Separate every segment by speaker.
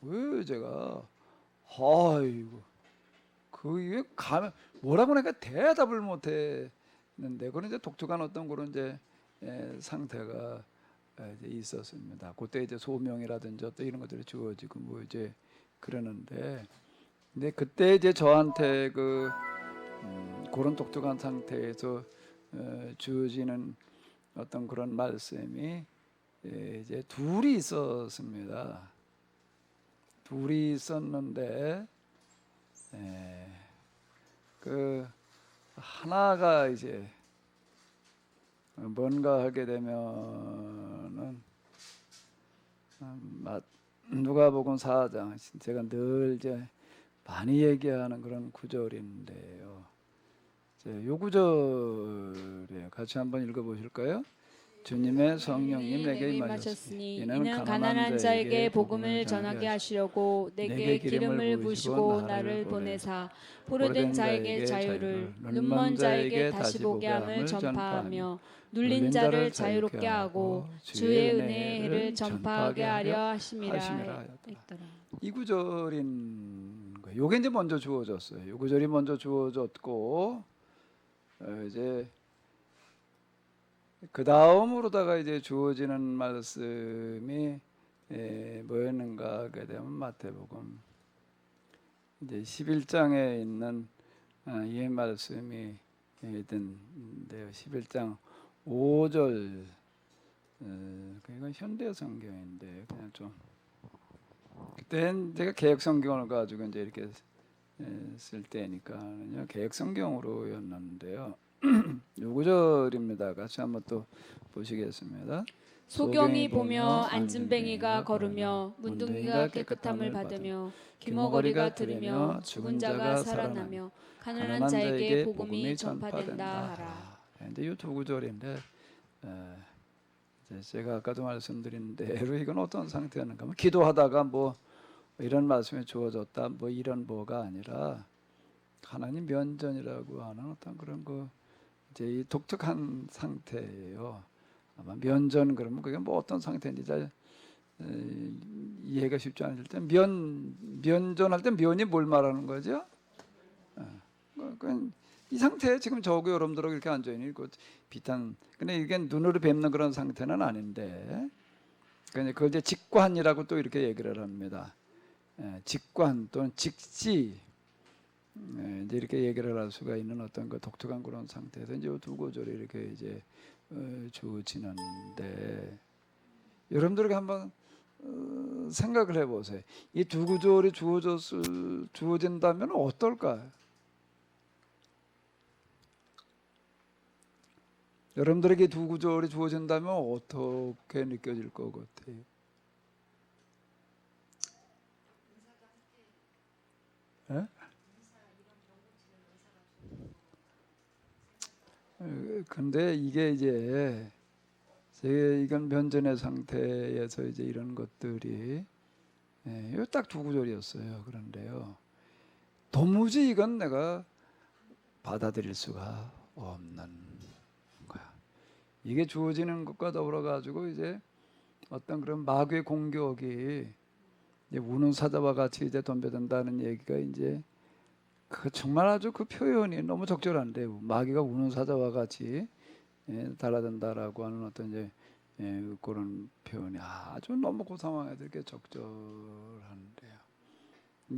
Speaker 1: 거예요, 제가. 아이고, 그게 가면 뭐라고 내가 대답을 못 했는데, 그런 이제 독특한 어떤 그런 이제 상태가 이제 있었습니다. 그때 이제 소명이라든지 어떤 이런 것들이 주어지고 뭐 이제 그러는데, 근데 그때 이제 저한테 그런 독특한 상태에서 주어지는 어떤 그런 말씀이 이제 둘이 있었습니다. 둘이 있었는데 그 하나가 이제 뭔가 하게 되면은 누가복음 4장 제가 늘 이제 많이 얘기하는 그런 구절인데요. 요 구절에 같이 한번 읽어보실까요? 주님의 성령님 내게 임하셨으니 이는 가난한 자에게 복음을 전하게 하시려고 내게 기름을 부으시고 나를 보내사 포로된 자에게 자유를 눈먼 자에게 다시 보게 함을 전파하며 눌린 자를 자유롭게 하고 주의 은혜를 전파하게 하려 하심이라 했더라. 이 구절인 거예요. 요게 이제 먼저 주어졌어요. 요 구절이 먼저 주어졌고 이제 그 다음으로다가 이제 주어지는 말씀이 뭐였는가 하게 되면 마태복음 이제 11장에 있는 이 말씀이 있는데요. 11장 5절 이건 현대 성경인데 그냥 좀 그때는 제가 개혁 성경을 가지고 이제 이렇게 쓸 때니까 개혁 성경으로였는데요. 요 구절입니다. 같이 한번 또 보시겠습니다.
Speaker 2: 소경이 보며 안진뱅이가 걸으며 문둥이가 깨끗함을 받으며 귀머거리가 들으며 죽은 자가 살아나며 가난한 자에게 복음이 전파된다 하라.
Speaker 1: 근데 이 두 구절인데 제가 아까도 말씀드린 대로 이건 어떤 상태였는가 하면 기도하다가 뭐 이런 말씀이 주어졌다 뭐 이런 뭐가 아니라 하나님 면전이라고 하는 어떤 그런 이제 이 독특한 상태예요. 아마 면전 그러면 그게 뭐 어떤 상태인지 잘 이해가 쉽지 않을 때 면전할 때 면이 뭘 말하는 거죠? 이 상태에 지금 저하고 여러분들하고 이렇게 앉아 있는 그 비탄. 근데 이게 눈으로 뵙는 그런 상태는 아닌데, 그걸 이제 직관이라고 또 이렇게 얘기를 합니다. 직관 또는 직시. 이제 이렇게 얘기를 할 수가 있는 어떤 그 독특한 그런 상태에서 이제 두 구절이 이렇게 이제 주어지는데 여러분들에게 한번 생각을 해보세요. 이 두 구절이 주어진다면 어떨까요? 여러분들에게 두 구절이 주어진다면 어떻게 느껴질 것 같아요? 예? 근데 이게 이제 제 이건 면전의 상태에서 이제 이런 것들이 딱 두 구절이었어요. 그런데요, 도무지 이건 내가 받아들일 수가 없는 거야. 이게 주어지는 것과 더불어 가지고 이제 어떤 그런 마귀의 공격이 이제 우는 사자와 같이 이제 덤벼든다는 얘기가 이제 정말 아주 그 표현이 너무 적절한데요. 마귀가 우는 사자와 같이 달아든다라고 하는 어떤 이제 그런 표현이 아주 너무 그 상황에서 이렇게 적절한데요.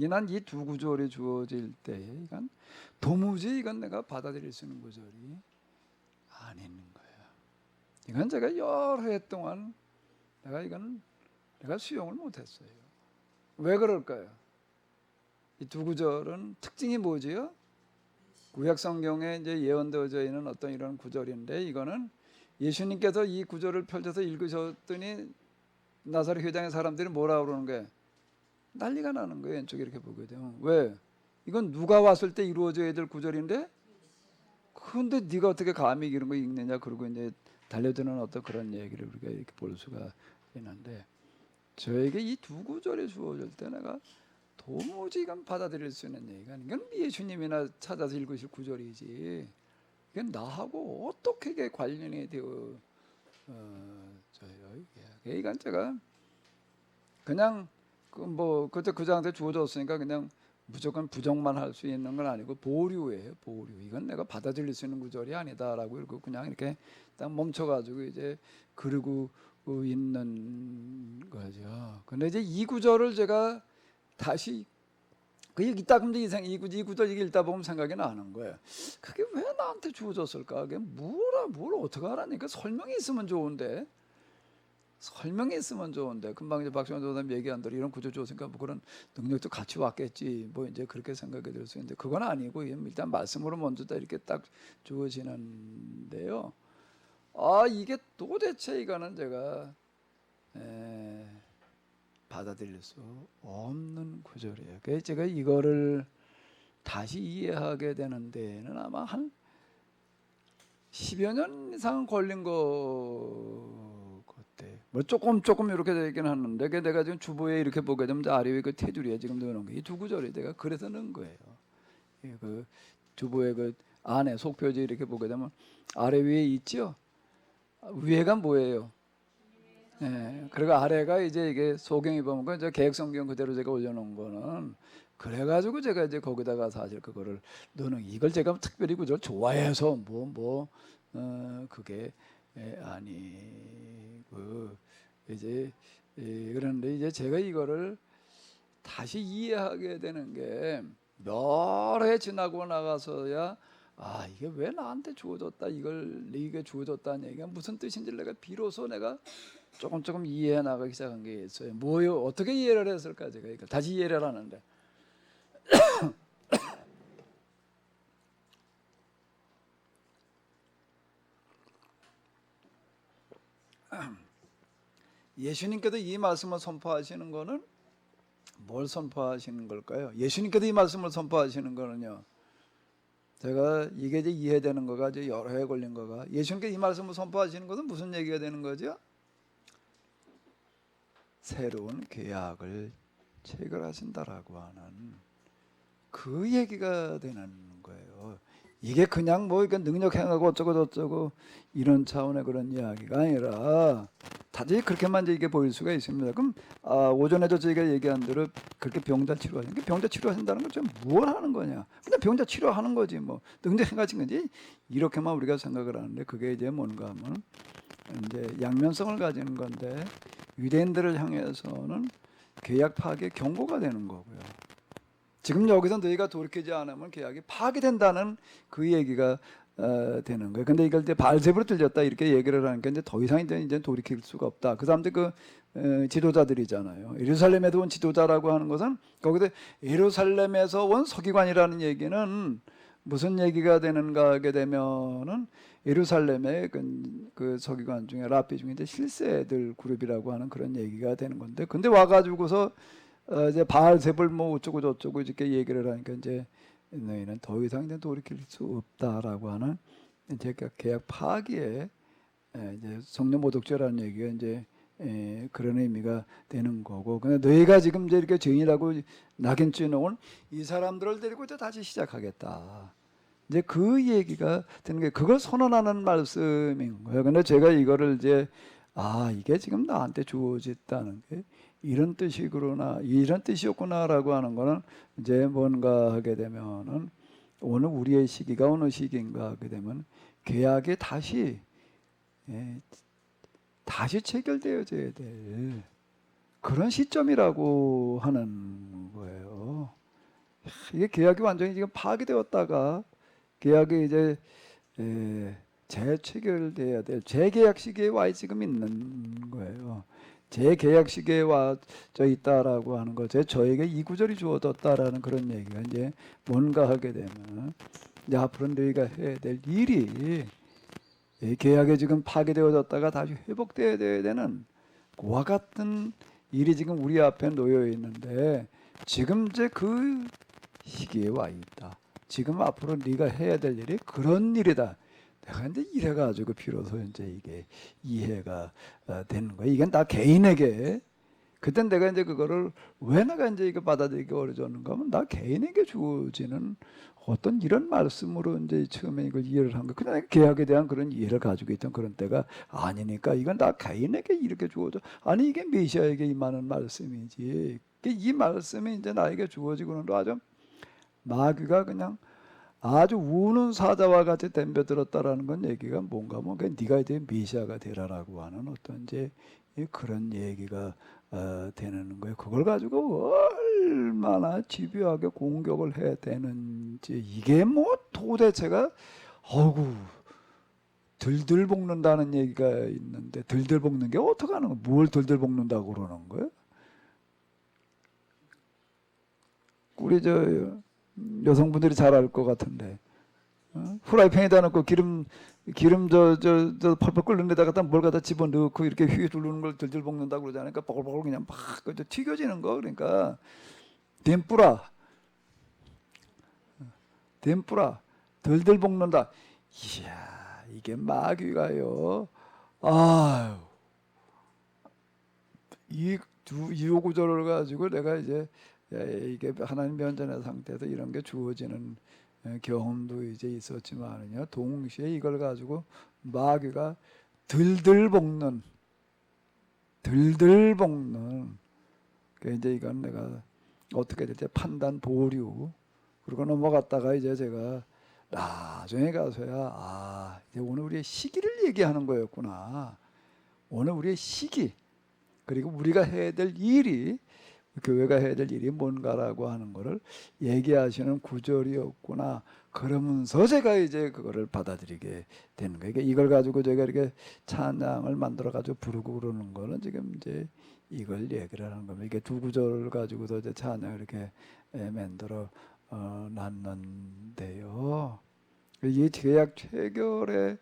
Speaker 1: 난 이 두 구절이 주어질 때 이건 도무지 이건 내가 받아들일 수 있는 구절이 아닌 거예요. 이건 제가 여러 해 동안 내가 수용을 못했어요. 왜 그럴까요? 이 두 구절은 특징이 뭐지요? 구약 성경에 이제 예언되어져 있는 어떤 이런 구절인데 이거는 예수님께서 이 구절을 펼쳐서 읽으셨더니 나사렛 회당의 사람들이 뭐라 그러는 거예요? 난리가 나는 거예요. 왼쪽에 이렇게 보게 되면. 왜? 이건 누가 왔을 때 이루어져야 될 구절인데 근데 네가 어떻게 감히 이런 거 읽느냐 그러고 이제 달려드는 어떤 그런 얘기를 우리가 이렇게 볼 수가 있는데 저에게 이 두 구절이 주어질 때 내가 도무지 이건 받아들일 수 있는 얘기가 아닌 이건 예수님이나 찾아서 읽으실 구절이지 이건 나하고 어떻게 이게 관련이 되어져요. 이건 제가 그냥 뭐 그때 그자한테 주어졌으니까 그냥 무조건 부정만 할 수 있는 건 아니고 보류예요. 보류. 이건 내가 받아들일 수 있는 구절이 아니다라고 이러고 그냥 이렇게 딱 멈춰가지고 이제 그러고 있는 거죠. 근데 이제 이 구절을 제가 다시 그 읽다 근데 이 구절 이게 읽다 보면 생각이 나는 거예요. 그게 왜 나한테 주어졌을까? 그게 뭘 어떻게 하라니까 설명이 있으면 좋은데. 설명이 있으면 좋은데 금방 이제 박수환 조사님 얘기한 대로 이런 구조 좋으니까 뭐 그런 능력도 같이 왔겠지 뭐 이제 그렇게 생각이 들 수 있는데 그건 아니고 일단 말씀으로 먼저 다 이렇게 딱 주어지는데요. 아 이게 도대체 이거는 제가 받아들일 수 없는 구절이에요. 그래서 제가 이거를 다시 이해하게 되는 데는 아마 한 10여 년 이상 걸린 거 같아. 뭐 조금 이렇게 되긴 하는데 그 내가 지금 주보에 이렇게 보게 되면 아래 위에 그 테두리에 지금 넣어놓은 게 이 두 구절이 내가 그래서 넣은 거예요. 그 주보에 그 안에 속표지 이렇게 보게 되면 아래 위에 있죠. 위에가 뭐예요? 그리고 아래가 이제 이게 소경이 보면 그 이제 계획성경 그대로 제가 올려놓은 거는 그래가지고 제가 이제 거기다가 사실 그거를 넣는 이걸 제가 특별히 구절 좋아해서 그게 아니고 이제 그런데 이제 제가 이거를 다시 이해하게 되는 게 여러 해 지나고 나가서야 아 이게 왜 나한테 주어졌다 이게 주어졌다는 얘기가 무슨 뜻인지 내가 비로소 내가 조금 이해해 나가기 시작한 게 있어요. 뭐요? 어떻게 이해를 했을까 제가 이걸 다시 이해를 하는데 예수님께서 이 말씀을 선포하시는 거는 뭘 선포하시는 걸까요? 예수님께서 이 말씀을 선포하시는 거는요. 제가 이게 이제 이해되는 거가 이제 여러 해 걸린 거가 예수님께서 이 말씀을 선포하시는 것은 무슨 얘기가 되는 거죠? 새로운 계약을 체결하신다라고 하는 그 얘기가 되는 거예요. 이게 그냥 뭐 능력 행하고 어쩌고 저쩌고 이런 차원의 그런 이야기가 아니라 다들 그렇게만 이제 이게 보일 수가 있습니다. 그럼 오전에도 저희가 얘기한 대로 그렇게 병자 치료하는 게 병자 치료하신다는 건 뭘 하는 거냐? 그냥 병자 치료하는 거지 뭐 능력 행하신 건지 이렇게만 우리가 생각을 하는데 그게 이제 뭔가 하면 이제 양면성을 가지는 건데 유대인들을 향해서는 계약 파괴 경고가 되는 거고요. 지금 여기서 너희가 돌이키지 않으면 계약이 파괴된다는 그 얘기가 되는 거예요. 근데 이걸 이제 바알세부로 들렸다 이렇게 얘기를 하니까 이제 더 이상 이제 돌이킬 수가 없다. 그 사람들 지도자들이잖아요. 예루살렘에서 온 지도자라고 하는 것은 거기서 예루살렘에서 온 서기관이라는 얘기는 무슨 얘기가 되는가 하게 되면은 예루살렘의 그 서기관 중에 랍비 중에 이제 실세들 그룹이라고 하는 그런 얘기가 되는 건데 근데 와가지고서 이제 바알세불 뭐 어쩌고 저쩌고 이렇게 얘기를 하니까 이제 너희는 더 이상 이제 돌이킬 수 없다라고 하는 이제 계약 파기에 이제 성령 모독죄라는 얘기가 이제 그런 의미가 되는 거고 근데 너희가 지금 이제 이렇게 죄인이라고 낙인 찍어놓은 이 사람들을 데리고 이제 다시 시작하겠다. 이제 그 얘기가 되는 게 그걸 선언하는 말씀인 거예요. 근데 제가 이거를 이제 이게 지금 나한테 주어졌다는 게 이런 뜻이었구나라고 하는 거는 이제 뭔가 하게 되면은 오늘 우리의 시기가 어느 시기인가 하게 되면 계약이 다시 체결되어져야 될 그런 시점이라고 하는 거예요. 이게 계약이 완전히 지금 파기되었다가 계약이 이제 재체결돼야 될 재계약 시기에 와 지금 있는 거예요. 재계약 시기에 와져 있다라고 하는 거죠. 저에게 이 구절이 주어졌다라는 그런 얘기가 이제 뭔가 하게 되면 이제 앞으로 너희가 해야 될 일이 계약이 지금 파괴되어졌다가 다시 회복되어야 되는 그와 같은 일이 지금 우리 앞에 놓여 있는데 지금 이제 그 시기에 와 있다. 지금 앞으로 네가 해야 될 일이 그런 일이다. 내가 이제 이래가지고 비로소 이제 이게 이해가 되는 거예요. 이건 다 개인에게 그때 내가 이제 그거를 왜 내가 이제 이거 받아들이기 어려졌는가 하면 나 개인에게 주어지는 어떤 이런 말씀으로 이제 처음에 이걸 이해를 한 거. 그냥 내가 계약에 대한 그런 이해를 가지고 있던 그런 때가 아니니까 이건 나 개인에게 이렇게 주어져. 아니 이게 메시아에게 임하는 말씀이지. 이 말씀이 이제 나에게 주어지고는 아주 마귀가 그냥 아주 우는 사자와 같이 덤벼들었다라는 건 얘기가 뭔가 뭐 네가 이제 메시아가 되라라고 하는 어떤 이제 그런 얘기가 되는 거예요. 그걸 가지고 얼마나 집요하게 공격을 해야 되는지 이게 뭐 도대체가 어구 들들 볶는다는 얘기가 있는데 들들 볶는 게 어떻게 하는 거야? 뭘 들들 볶는다고 그러는 거예요? 우리 저 여성분들이 잘 알 것 같은데 후라이팬에다 놓고 기름 저 펄펄 끓는 데다가 뭘 갖다 집어 넣고 이렇게 휘 두르는 걸 들들 볶는다고 그러잖아요. 그러니까 버글버글 그냥 막 튀겨지는 거. 그러니까 덴뿌라 들들 볶는다. 이야 이게 마귀가요. 아유 이 구절을 가지고 내가 이제 이게 하나님 면전의 상태에서 이런 게 주어지는 경험도 이제 있었지만은요. 동시에 이걸 가지고 마귀가 들들 볶는 그 이제 이건 내가 어떻게 될지 판단 보류 그러고 넘어갔다가 이제 제가 나중에 가서야 이제 오늘 우리의 시기를 얘기하는 거였구나. 오늘 우리의 시기 그리고 우리가 해야 될 일이 교회가 해야 될 일이 뭔가라고 하는 거를 얘기하시는 구절이었구나. 그러면서 제가 이제 그거를 받아들이게 되는 거예요. 이걸 가지고 제가 이렇게 찬양을 만들어 가지고 부르고 그러는 거는 지금 이제 이걸 얘기를 하는 겁니다. 이게 두 구절 가지고도 이제 찬양을 이렇게 만들어 놨는데요. 이 제약 체결의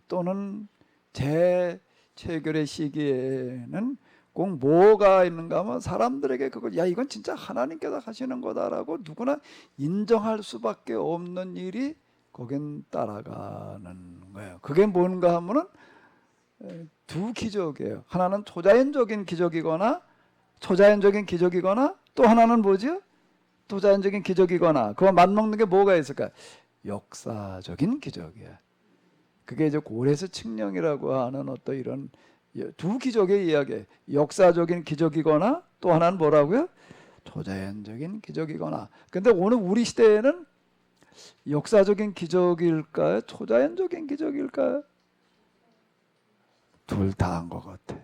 Speaker 1: 또는 재체결의 시기에는 꼭 뭐가 있는가 하면 사람들에게 그걸 이건 진짜 하나님께서 하시는 거다라고 누구나 인정할 수밖에 없는 일이 거긴 따라가는 거예요. 그게 뭔가 하면은 두 기적이에요. 하나는 초자연적인 기적이거나 또 하나는 뭐죠? 초자연적인 기적이거나 그거 맞먹는 게 뭐가 있을까? 역사적인 기적이야. 그게 이제 고레스 칙령이라고 하는 어떤 이런 두 기적의 이야기, 역사적인 기적이거나 또 하나는 뭐라고요? 초자연적인 기적이거나. 근데 오늘 우리 시대에는 역사적인 기적일까요? 초자연적인 기적일까요? 둘 다 한 것 같아.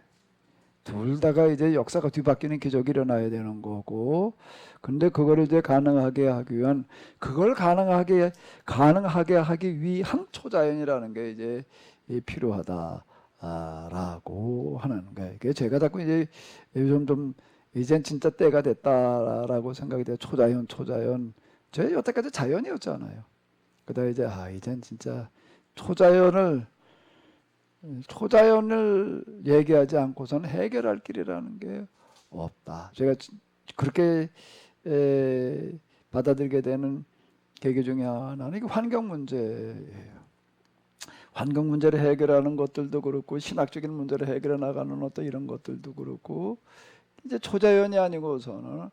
Speaker 1: 둘 다가 이제 역사가 뒤바뀌는 기적이 일어나야 되는 거고, 근데 그거를 이제 가능하게 하기 위한, 그걸 가능하게 하기 위한 초자연이라는 게 이제 필요하다라고 하는 거예요. 그게 제가 자꾸 이제 요즘 좀 이젠 진짜 때가 됐다라고 생각이 돼요. 초자연. 저희 여태까지 자연이었잖아요. 그다음에 이제 이젠 진짜 초자연을 얘기하지 않고서는 해결할 길이라는 게 없다. 제가 그렇게 받아들이게 되는 계기 중에 하나는 이게 환경 문제예요. 환경 문제를 해결하는 것들도 그렇고 신학적인 문제를 해결해 나가는 어떤 이런 것들도 그렇고 이제 초자연이 아니고서는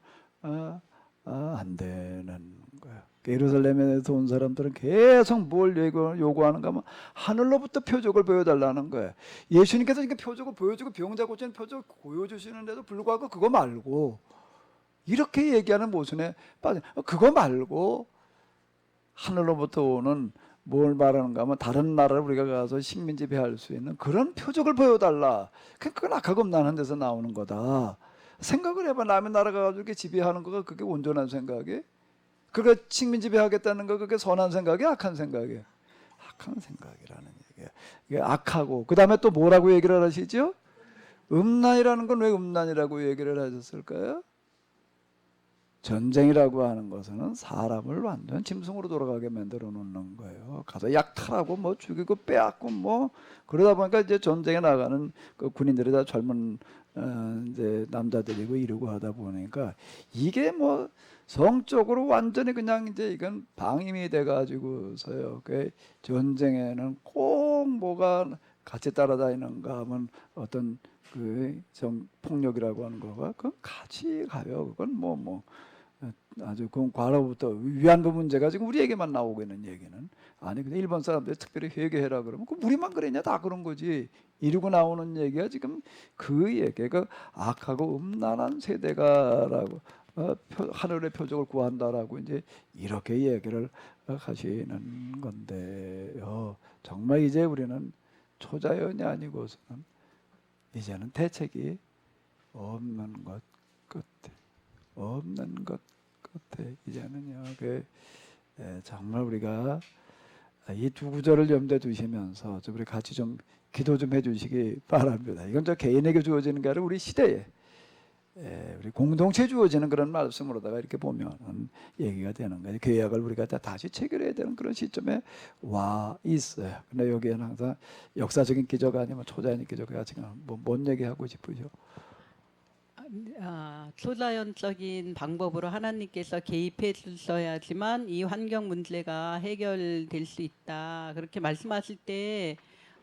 Speaker 1: 안 되는 거예요. 예루살렘에서 온 사람들은 계속 뭘 요구하는가 하면 하늘로부터 표적을 보여달라는 거예요. 예수님께서 이렇게 표적을 보여주고 병자 고치는 표적을 보여주시는데도 불구하고 그거 말고 이렇게 얘기하는 모순에 빠져. 그거 말고 하늘로부터 오는 뭘 말하는가 하면 다른 나라를 우리가 가서 식민 지배할 수 있는 그런 표적을 보여달라. 그건 악하금나는 데서 나오는 거다. 생각을 해봐. 남의 나라 가서 이렇게 지배하는 거가 그게 온전한 생각이? 그게 식민 지배하겠다는 거 그게 선한 생각이 악한 생각이에요. 악한 생각이라는 얘기예요. 이게 악하고 그 다음에 또 뭐라고 얘기를 하시죠? 음란이라는 건 왜 음란이라고 얘기를 하셨을까요? 전쟁이라고 하는 것은 사람을 완전 짐승으로 돌아가게 만들어 놓는 거예요. 가서 약탈하고 뭐 죽이고 빼앗고 뭐 그러다 보니까 이제 전쟁에 나가는 그 군인들이 다 젊은 이제 남자들이고 이러고 하다 보니까 이게 뭐 성적으로 완전히 그냥 이제 이건 방임이 돼 가지고서요. 그 전쟁에는 꼭 뭐가 같이 따라다니는가 하면 어떤 그 폭력이라고 하는 거가 그건 같이 가요. 그건 아주 그 과로부터 위안부 문제가 지금 우리에게만 나오고 있는 얘기는 아니 근데 일본 사람들 특별히 회개해라 그러면 그 우리만 그랬냐 다 그런 거지 이러고 나오는 얘기가 지금 그 얘기가 악하고 음란한 세대가라고 하늘의 표적을 구한다라고 이제 이렇게 얘기를 하시는 건데요. 정말 이제 우리는 초자연이 아니고서는 이제는 대책이 없는 것 같아. 없는 것 같아. 이제는요. 정말 우리가 이 두 구절을 염두에 두시면서 우리 같이 좀 기도 좀 해주시기 바랍니다. 이건 저 개인에게 주어지는 게 아니라 우리 시대에 우리 공동체에 주어지는 그런 말씀으로다가 이렇게 보면 얘기가 되는 거예요. 계약을 우리가 다시 체결해야 되는 그런 시점에 와 있어요. 근데 여기에는 항상 역사적인 기저가 아니면 초자연의 기저가 지금 뭔 얘기하고 싶으죠?
Speaker 3: 초자연적인 방법으로 하나님께서 개입해 주셔야지만 이 환경 문제가 해결될 수 있다. 그렇게 말씀하실 때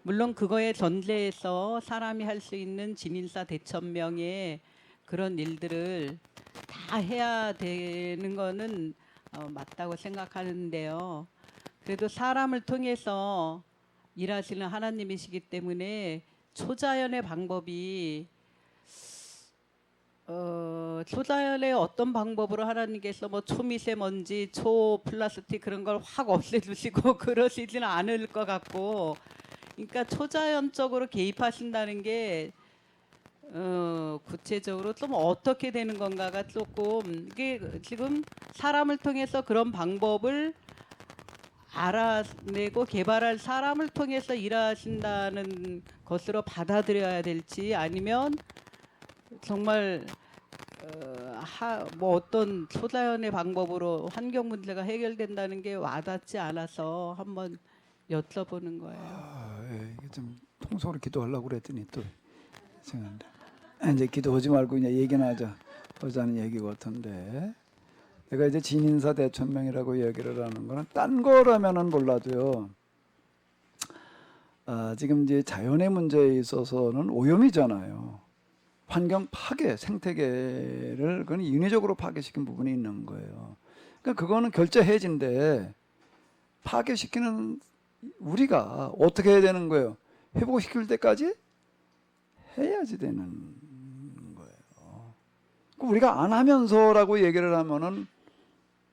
Speaker 3: 물론 그거에 전제해서 사람이 할 수 있는 진인사 대천명의 그런 일들을 다 해야 되는 거는 맞다고 생각하는데요. 그래도 사람을 통해서 일하시는 하나님이시기 때문에 초자연의 방법이 초자연의 어떤 방법으로 하나님께서 초미세먼지, 초플라스틱 그런 걸 확 없애주시고 그러시지는 않을 것 같고, 그러니까 초자연적으로 개입하신다는 게 구체적으로 좀 어떻게 되는 건가가 조금 이게 지금 사람을 통해서 그런 방법을 알아내고 개발할 사람을 통해서 일하신다는 것으로 받아들여야 될지 아니면 정말 어떤 초자연의 방법으로 환경 문제가 해결된다는 게 와닿지 않아서 한번 여쭤보는 거예요.
Speaker 1: 이게 좀 통속으로 기도하려고 그랬더니 또 생각난다. 이제 기도하지 말고 그냥 얘기나 하자는 얘기 같은데 내가 이제 진인사 대천명이라고 얘기를 하는 거는 딴 거라면은 몰라도요. 지금 이제 자연의 문제에 있어서는 오염이잖아요. 환경 파괴, 생태계를 그건 인위적으로 파괴시킨 부분이 있는 거예요. 그러니까 그거는 결제 해지인데 파괴시키는 우리가 어떻게 해야 되는 거예요? 회복시킬 때까지 해야지 되는 거예요. 우리가 안 하면서라고 얘기를 하면은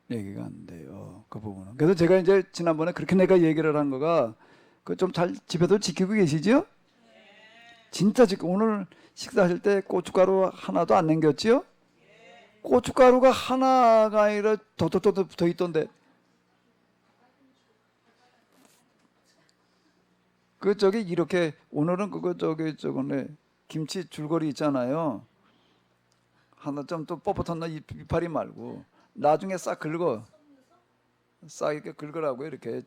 Speaker 1: 얘기가 안 돼요. 그 부분은. 그래서 제가 이제 지난번에 그렇게 내가 얘기를 한 거가 그 좀 잘 집에도 지키고 계시죠? 진짜 지금 오늘 식사하실 때 고춧가루 하나도 안 남겼지요? 고춧가루가 하나가 아니라 더더더 붙어 있던데. 이렇게 오늘은 저거네 김치 줄거리 있잖아요. 하나 좀 또 뻣뻣한 거 이파리 말고 나중에 싹 긁어. 싹 이렇게 긁으라고 이렇게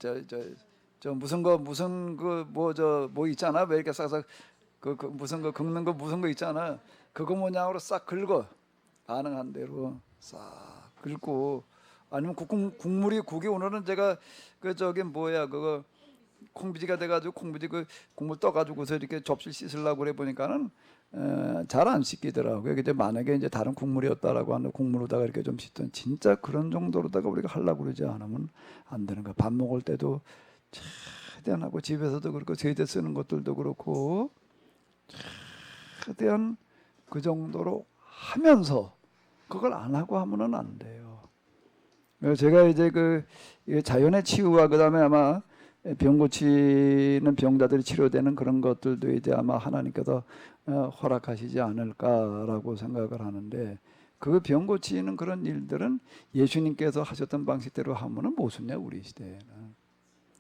Speaker 1: 저 무슨 뭐 있잖아. 왜 이렇게 싹싹 무슨 거 긁는 거 무슨 거 있잖아. 그거 모양으로 싹 긁어. 가능한 대로 싹 긁고 아니면 국이 오늘은 제가 그거 콩비지가 돼가지고 콩비지 국물 떠가지고서 이렇게 접시 씻으려고 그래 보니까는 잘 안 씻기더라고요. 이제 만약에 이제 다른 국물이었다라고 하는 국물로다가 이렇게 좀 씻던 진짜 그런 정도로다가 우리가 하려고 그러지 않으면 안 되는 거야. 밥 먹을 때도 최대한 하고 집에서도 그렇고 세제 쓰는 것들도 그렇고 최대한 그 정도로 하면서 그걸 안 하고 하면은 안 돼요. 제가 이제 자연의 치유와 그다음에 아마 병 고치는 병자들이 치료되는 그런 것들도 이제 아마 하나님께서 허락하시지 않을까라고 생각을 하는데 그 병 고치는 그런 일들은 예수님께서 하셨던 방식대로 하면은 못 쓰냐 우리 시대에는.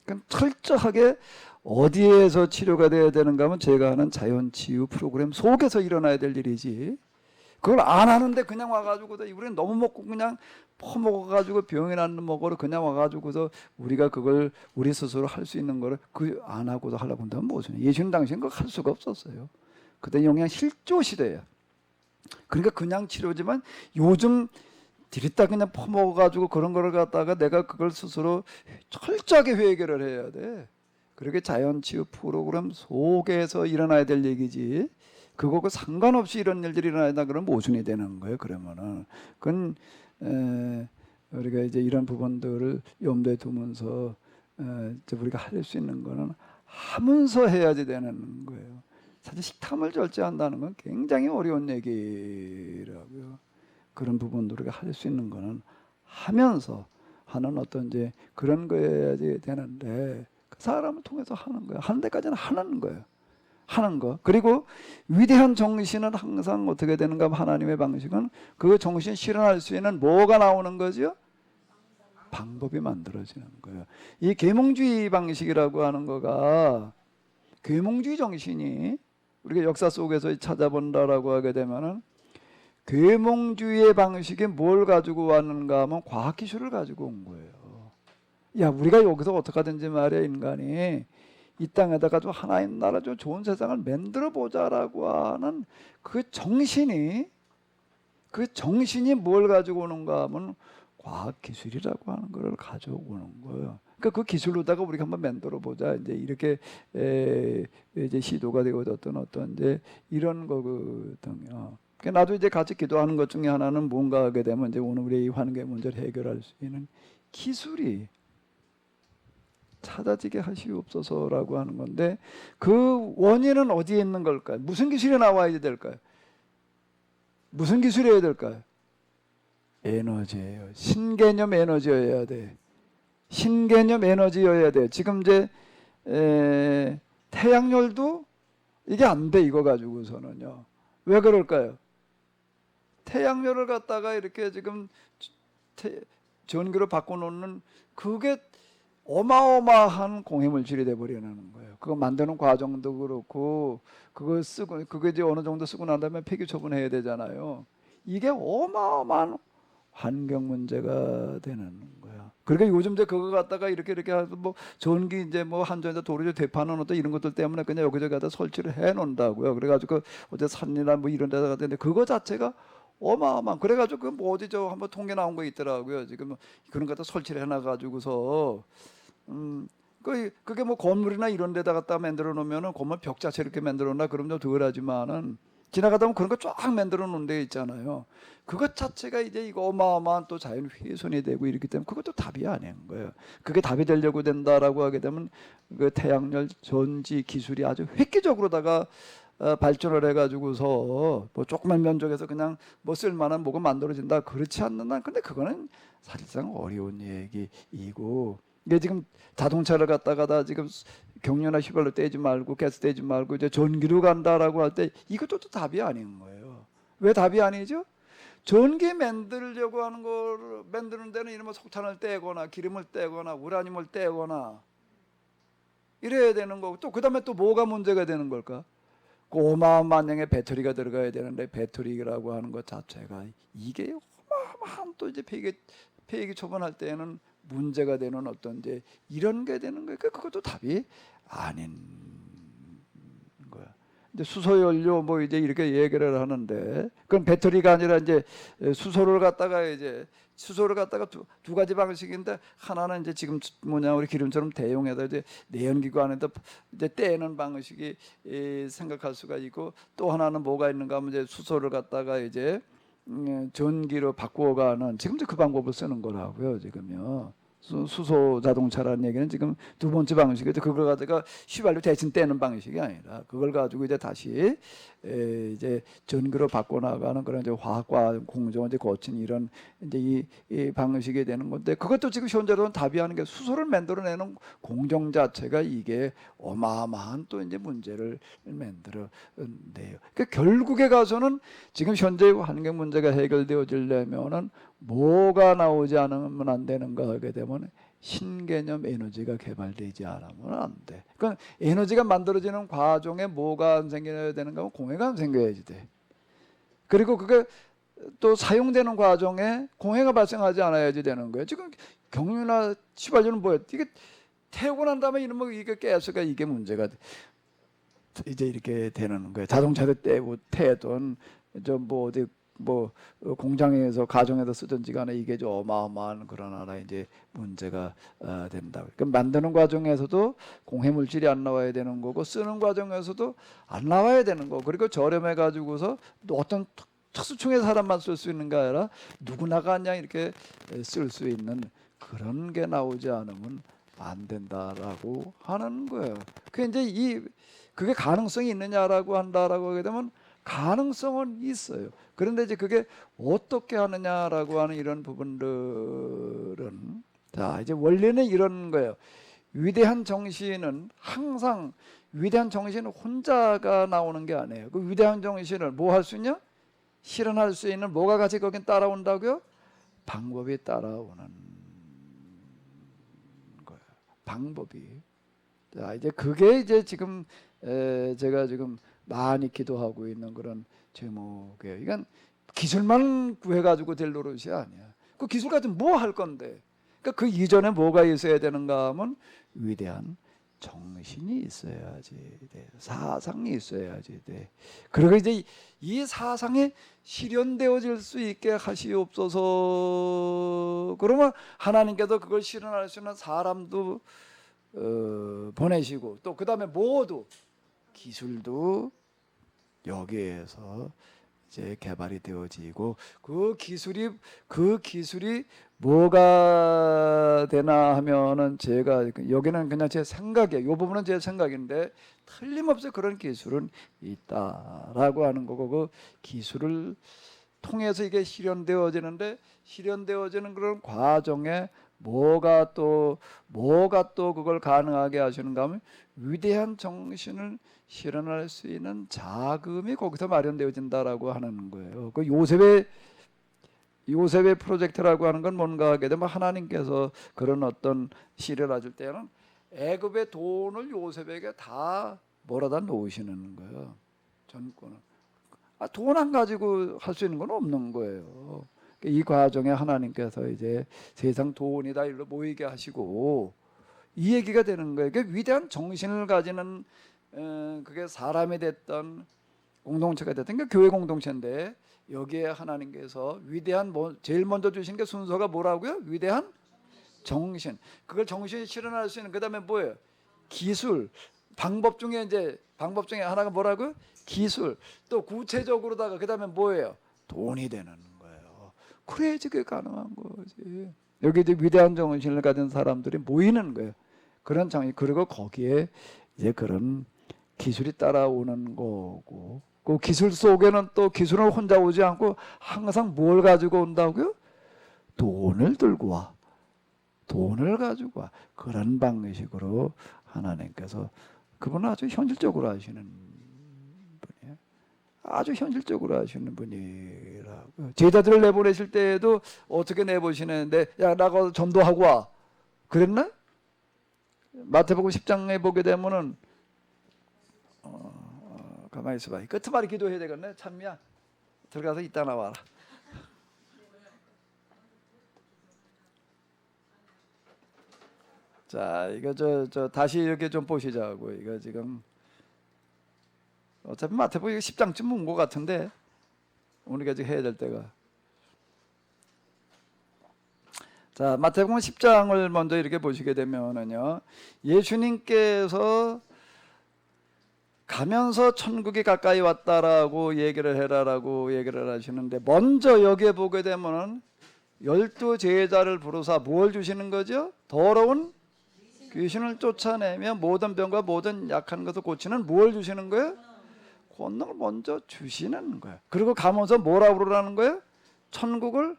Speaker 1: 그러니까 철저하게 어디에서 치료가 돼야 되는가 하면 제가 하는 자연 치유 프로그램 속에서 일어나야 될 일이지. 그걸 안 하는데 그냥 와가지고 우리는 너무 먹고 그냥 퍼먹어가지고 병이 나는 먹으러 그냥 와가지고서 우리가 그걸 우리 스스로 할 수 있는 거를 안 하고도 하려고 한다면 무슨 예수님 당시엔 그거 할 수가 없었어요. 그때 영양 실조 시대야. 그러니까 그냥 치료지만 요즘 들이다 그냥 퍼먹어가지고 그런 거를 갖다가 내가 그걸 스스로 철저하게 회개를 해야 돼. 그렇게 자연 치유 프로그램 속에서 일어나야 될 얘기지. 그거하고 상관없이 이런 일들이 일어나다 그러면 모순이 되는 거예요. 그러면은 그건 우리가 이제 이런 부분들을 염두에 두면서 이제 우리가 할 수 있는 거는 하면서 해야지 되는 거예요. 사실 식탐을 절제한다는 건 굉장히 어려운 얘기라고요. 그런 부분들 우리가 할 수 있는 거는 하면서 하는 어떤 이제 그런 거여야지 되는데 그 사람을 통해서 하는 거예요. 하는 데까지는 하는 거예요. 하는 거. 그리고 위대한 정신은 항상 어떻게 되는가 하면 하나님의 방식은 그 정신 실현할 수 있는 뭐가 나오는 거죠? 방법이 만들어지는 거예요. 이 계몽주의 방식이라고 하는 거가 계몽주의 정신이 우리가 역사 속에서 찾아본다라고 하게 되면은 계몽주의의 방식이 뭘 가지고 왔는가 하면 과학기술을 가지고 온 거예요. 야, 우리가 여기서 어떻게 하든지 말이야, 인간이 이 땅에다가 좀 하나의 나라 좀 좋은 세상을 만들어 보자라고 하는 그 정신이 뭘 가지고 오는가 하면 과학기술이라고 하는 걸 가져오는 거예요. 그러니까 그 기술로다가 우리가 한번 만들어 보자. 이제 이렇게 이제 시도가 되어졌던 어떤 이제 이런 거거든요. 그러니까 나도 이제 같이 기도하는 것 중에 하나는 뭔가 하게 되면 이제 오늘 우리의 이 환경 문제를 해결할 수 있는 기술이 찾아지게 하시옵소서라고 하는 건데 그 원인은 어디에 있는 걸까요? 무슨 기술이 나와야 될까요? 무슨 기술이어야 될까요? 에너지예요. 신개념 에너지여야 돼. 신개념 에너지여야 돼. 지금 이제 태양열도 이게 안 돼. 이거 가지고서는요. 왜 그럴까요? 태양열을 갖다가 이렇게 지금 전기로 바꿔놓는 그게 어마어마한 공해물질이 돼버리는 거예요. 그거 만드는 과정도 그렇고 그거 쓰고 그거 이제 어느 정도 쓰고 난 다음에 폐기 처분해야 되잖아요. 이게 어마어마한 환경 문제가 되는 거야. 그러니까 요즘 이제 그거 갖다가 이렇게 해서 뭐 전기 이제 뭐 한전에다 도로를 대파는 어떤 이런 것들 때문에 그냥 여기저기 갖다 설치를 해 놓는다고요. 그래가지고 어제 산이나 뭐 이런 데다가 갔는데 그거 자체가 어마어마한. 그래가지고 그 뭐 어디 저 한번 통계 나온 거 있더라고요. 지금 그런 거 갖다 설치를 해놔가지고서 그게 뭐 건물이나 이런 데다 갖다 만들어 놓으면은 건물 벽 자체 이렇게 만들어 놔 그러면 좀 덜하지만은 지나가다 보면 그런 거 쫙 만들어 놓은 데 있잖아요. 그것 자체가 이제 이거 어마어마한 또 자연 훼손이 되고 이렇기 때문에 그것도 답이 아닌 거예요. 그게 답이 되려고 된다라고 하게 되면 그 태양열 전지 기술이 아주 획기적으로다가 발전을 해가지고서 뭐 조그만 면적에서 그냥 뭐 쓸만한 뭐가 만들어진다 그렇지 않는다. 근데 그거는 사실상 어려운 얘기이고 이게 지금 자동차를 갖다가 지금 경유나 휘발유 떼지 말고 가스 떼지 말고 이제 전기로 간다라고 할 때 이것도 또 답이 아닌 거예요. 왜 답이 아니죠? 전기 만들려고 하는 걸 만드는 데는 이런 뭐 석탄을 떼거나 기름을 떼거나 우라늄을 떼거나 이래야 되는 거고 또 그다음에 또 뭐가 문제가 되는 걸까? 그 어마어마한 양의 배터리가 들어가야 되는데 배터리라고 하는 것 자체가 이게 어마어마한 또 이제 폐기 처분할 때는 문제가 되는 어떤 이제 이런 게 되는 거니까 그것도 답이 아닌 거야. 이제 수소 연료 뭐 이제 이렇게 얘기를 하는데 그건 배터리가 아니라 이제 수소를 갖다가 두 가지 방식인데 하나는 이제 지금 뭐냐 우리 기름처럼 대용에다 이제 내연기구 안에다 이제 떼는 방식이 생각할 수가 있고 또 하나는 뭐가 있는가 하면 이제 수소를 갖다가 이제 전기로 바꾸어가는 지금도 그 방법을 쓰는 거라고요. 지금요. 수소 자동차라는 얘기는 지금 두 번째 방식이죠. 그걸 가지고 휘발유 대신 떼는 방식이 아니라 그걸 가지고 이제 다시 이제 전기로 바꿔나가는 그런 이제 화학과 공정을 이제 거친 이런 이제 이 방식이 되는 건데 그것도 지금 현재로는 답이 하는 게 수소를 만들어내는 공정 자체가 이게 어마어마한 또 이제 문제를 만들어내요. 그러니까 결국에 가서는 지금 현재 환경 문제가 해결되어지려면은 뭐가 나오지 않으면 안 되는가 하게 되면 신개념 에너지가 개발되지 않으면 안 돼. 그러니까 에너지가 만들어지는 과정에 뭐가 안 생겨야 되는가 하면 공해가 안 생겨야지 돼. 그리고 그게 또 사용되는 과정에 공해가 발생하지 않아야지 되는 거예요. 지금 경유나 휘발유는 뭐예요? 이게 태우고 난 다음에 이런 뭐 이게 가스가 이게 문제가 이제 이렇게 되는 거예요. 자동차도 떼고 태던 저 뭐 어디 뭐 공장에서 가정에서 쓰든지 간에 이게 좀 어마어마한 그런 하나 이제 문제가 된다. 그러니까 만드는 과정에서도 공해 물질이 안 나와야 되는 거고 쓰는 과정에서도 안 나와야 되는 거. 그리고 저렴해 가지고서 또 어떤 특수층의 사람만 쓸 수 있는 게 아니라 누구나가 그냥 이렇게 쓸 수 있는 그런 게 나오지 않으면 안 된다라고 하는 거예요. 그게 이제 그게 가능성이 있느냐라고 한다라고 하게 되면 가능성은 있어요. 그런데 이제 그게 어떻게 하느냐라고 하는 이런 부분들은 자 이제 원래는 이런 거예요. 위대한 정신은 항상 위대한 정신은 혼자가 나오는 게 아니에요. 그 위대한 정신을 뭐 할 수 있냐? 실현할 수 있는 뭐가 같이 거긴 따라온다고요? 방법이 따라오는 거예요. 방법이. 자 이제 그게 이제 지금 제가 지금 많이 기도하고 있는 그런 제목이에요. 이건 기술만 구해가지고 될 노릇이 아니야. 그 기술 가지고 뭐 할 건데? 그러니까 그 이전에 뭐가 있어야 되는가 하면 위대한 정신이 있어야지 돼. 사상이 있어야지 돼. 그리고 이제 이 사상이 실현되어질 수 있게 하시옵소서. 그러면 하나님께서 그걸 실현할 수 있는 사람도 보내시고 또 그 다음에 모두 기술도 여기에서 이제 개발이 되어지고 그 기술이 뭐가 되나 하면은 제가 여기는 그냥 제 생각이에요. 이 부분은 제 생각인데 틀림없이 그런 기술은 있다라고 하는 거고 그 기술을 통해서 이게 실현되어지는데 실현되어지는 그런 과정에 뭐가 또 그걸 가능하게 하시는가 하면 위대한 정신을 실현할 수 있는 자금이 거기서 마련되어진다라고 하는 거예요. 그 요셉의 프로젝트라고 하는 건 뭔가 하게 되면 하나님께서 그런 어떤 시를 줄 때는 애굽의 돈을 요셉에게 다 몰아다 놓으시는 거예요. 전권을. 돈 안 가지고 할 수 있는 건 없는 거예요. 이 과정에 하나님께서 이제 세상 돈이 다 일로 모이게 하시고 이 얘기가 되는 거예요. 그러니까 위대한 정신을 가지는 그게 사람이 됐던 공동체가 됐던 게 교회 공동체인데 여기에 하나님께서 위대한 제일 먼저 주신 게 순서가 뭐라고요? 위대한 정신. 그걸 정신이 실현할 수 있는 그다음에 뭐예요? 기술. 방법 중에 하나가 뭐라고요? 기술. 또 구체적으로다가 그다음에 뭐예요? 돈이 되는 거예요. 그래야지 그게 가능한 거지. 여기 이제 위대한 정신을 가진 사람들이 모이는 거예요. 그런 정신. 그리고 거기에 이제 그런 기술이 따라오는 거고 그 기술 속에는 또 기술은 혼자 오지 않고 항상 뭘 가지고 온다고요? 돈을 들고 와. 돈을 가지고 와. 그런 방식으로 하나님께서 그분은 아주 현실적으로 하시는 분이에요. 아주 현실적으로 하시는 분이라고요. 제자들을 내보내실 때에도 어떻게 내보시는데 야 나가 전도하고 와. 그랬나? 마태복음 10장에 보게 되면은 가만히 있어봐. 끝말이 기도해야 되겠네. 참미야. 들어가서 이따 나와라. 자, 이거 저 다시 이렇게 좀 보시자고. 이거 지금 어차피 마태복음 10장쯤 온 것 같은데 우리가 지금 해야 될 때가. 자, 마태복음 10장을 먼저 이렇게 보시게 되면은요. 예수님께서 가면서 천국이 가까이 왔다라고 얘기를 해라라고 얘기를 하시는데 먼저 여기에 보게 되면은 12 제자를 부르사 뭘 주시는 거죠? 더러운 귀신을 쫓아내며 모든 병과 모든 약한 것을 고치는 뭘 주시는 거예요? 권능을 먼저 주시는 거예요. 그리고 가면서 뭐라고 그러라는 거예요? 천국을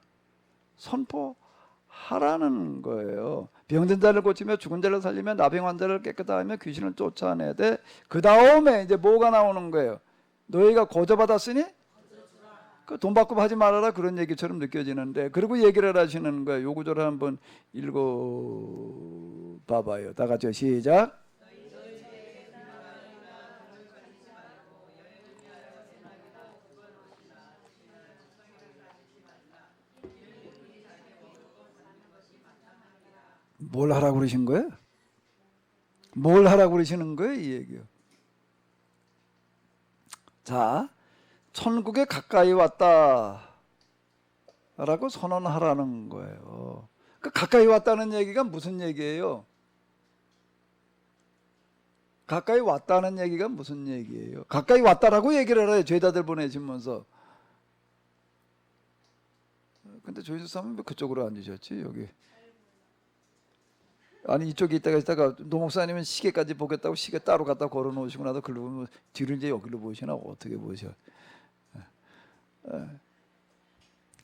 Speaker 1: 선포하라는 거예요. 병든 자를 고치며 죽은 자를 살리며 나병 환자를 깨끗하게 하며 귀신을 쫓아내되 그 다음에 이제 뭐가 나오는 거예요? 너희가 거저받았으니 그 돈 받고 하지 말아라 그런 얘기처럼 느껴지는데 그리고 얘기를 하시는 거예요. 요 구절을 한번 읽어 봐봐요. 다 같이 시작. 뭘 하라고 그러신 거예요? 뭘 하라고 그러시는 거예요? 이 얘기요. 자, 천국에 가까이 왔다. 라고 선언하라는 거예요. 그 가까이 왔다는 얘기가 무슨 얘기예요? 가까이 왔다는 얘기가 무슨 얘기예요? 가까이 왔다라고 얘기를 해요. 죄다들 보내시면서. 근데 조인수 사람은 왜 그쪽으로 앉으셨지? 여기. 아니 이쪽에 있다가 노 목사님은 시계까지 보겠다고 시계 따로 갖다 걸어 놓으시고 나서 글로 보면 뒤를 이제 여기로 보시나 어떻게 보셔?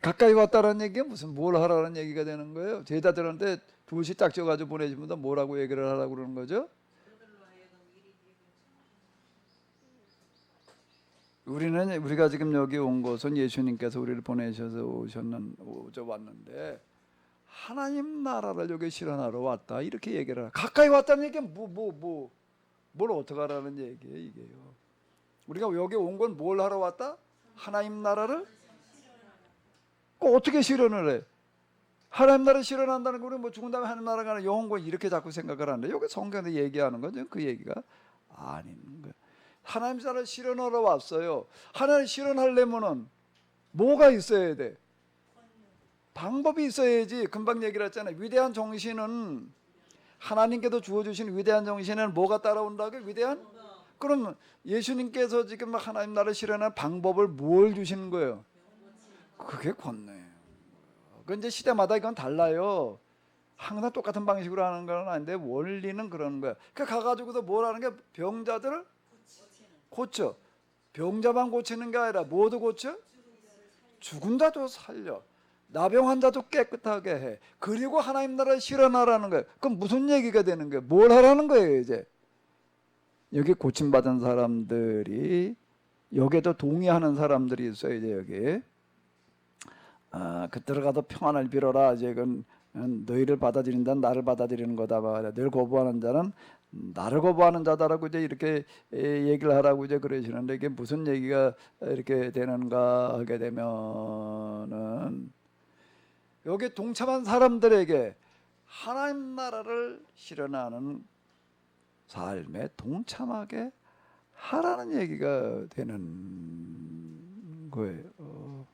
Speaker 1: 가까이 왔다는 얘기가 무슨 뭘 하라는 얘기가 되는 거예요? 제자들한테 둘씩 딱 져가지고 보내주면 뭐라고 얘기를 하라고 그러는 거죠? 우리가 지금 여기 온 것은 예수님께서 우리를 보내셔서 왔는데 하나님 나라를 여기 실현하러 왔다 이렇게 얘기를 가까이 왔다는 얘기가 뭘 어떻게 하라는 얘기예요 이게요. 우리가 여기 온 건 뭘 하러 왔다? 하나님 나라를 어떻게 실현을 해? 하나님 나라 실현한다는 거 우리 뭐 죽은 다음에 하나님 나라가 아니라 영원권 이렇게 자꾸 생각을 하는데 여기 성경에 얘기하는 건 그 얘기가 아닌 거예요. 하나님 나라를 실현하러 왔어요. 하나님 실현하려면은 뭐가 있어야 돼? 방법이 있어야지. 금방 얘기를 했잖아요. 위대한 정신은 하나님께서 주어주신 위대한 정신은 뭐가 따라온다고요? 위대한? 그럼 예수님께서 지금 하나님 나라를 실현하는 방법을 뭘 주시는 거예요? 그게 권능이에요. 그 이제 시대마다 이건 달라요. 항상 똑같은 방식으로 하는 건 아닌데 원리는 그런 거야. 그 가가지고서 뭘 하는 게 병자들을 고쳐. 병자만 고치는 게 아니라 모두 고쳐? 죽은 자도 살려. 나병 환자도 깨끗하게 해. 그리고 하나님 나라를 실현하라는 거예요. 그럼 무슨 얘기가 되는 거예요? 뭘 하라는 거예요 이제? 여기 고침받은 사람들이 여기에도 동의하는 사람들이 있어요 이제 여기. 그 들어가도 평안을 빌어라. 이제 그건 너희를 받아들인다는 나를 받아들이는 거다. 늘 거부하는 자는 나를 거부하는 자다라고 이제 이렇게 얘기를 하라고 이제 그러시는데 이게 무슨 얘기가 이렇게 되는가 하게 되면은 여기 동참한 사람들에게 하나님 나라를 실현하는 삶에 동참하게 하라는 얘기가 되는 거예요.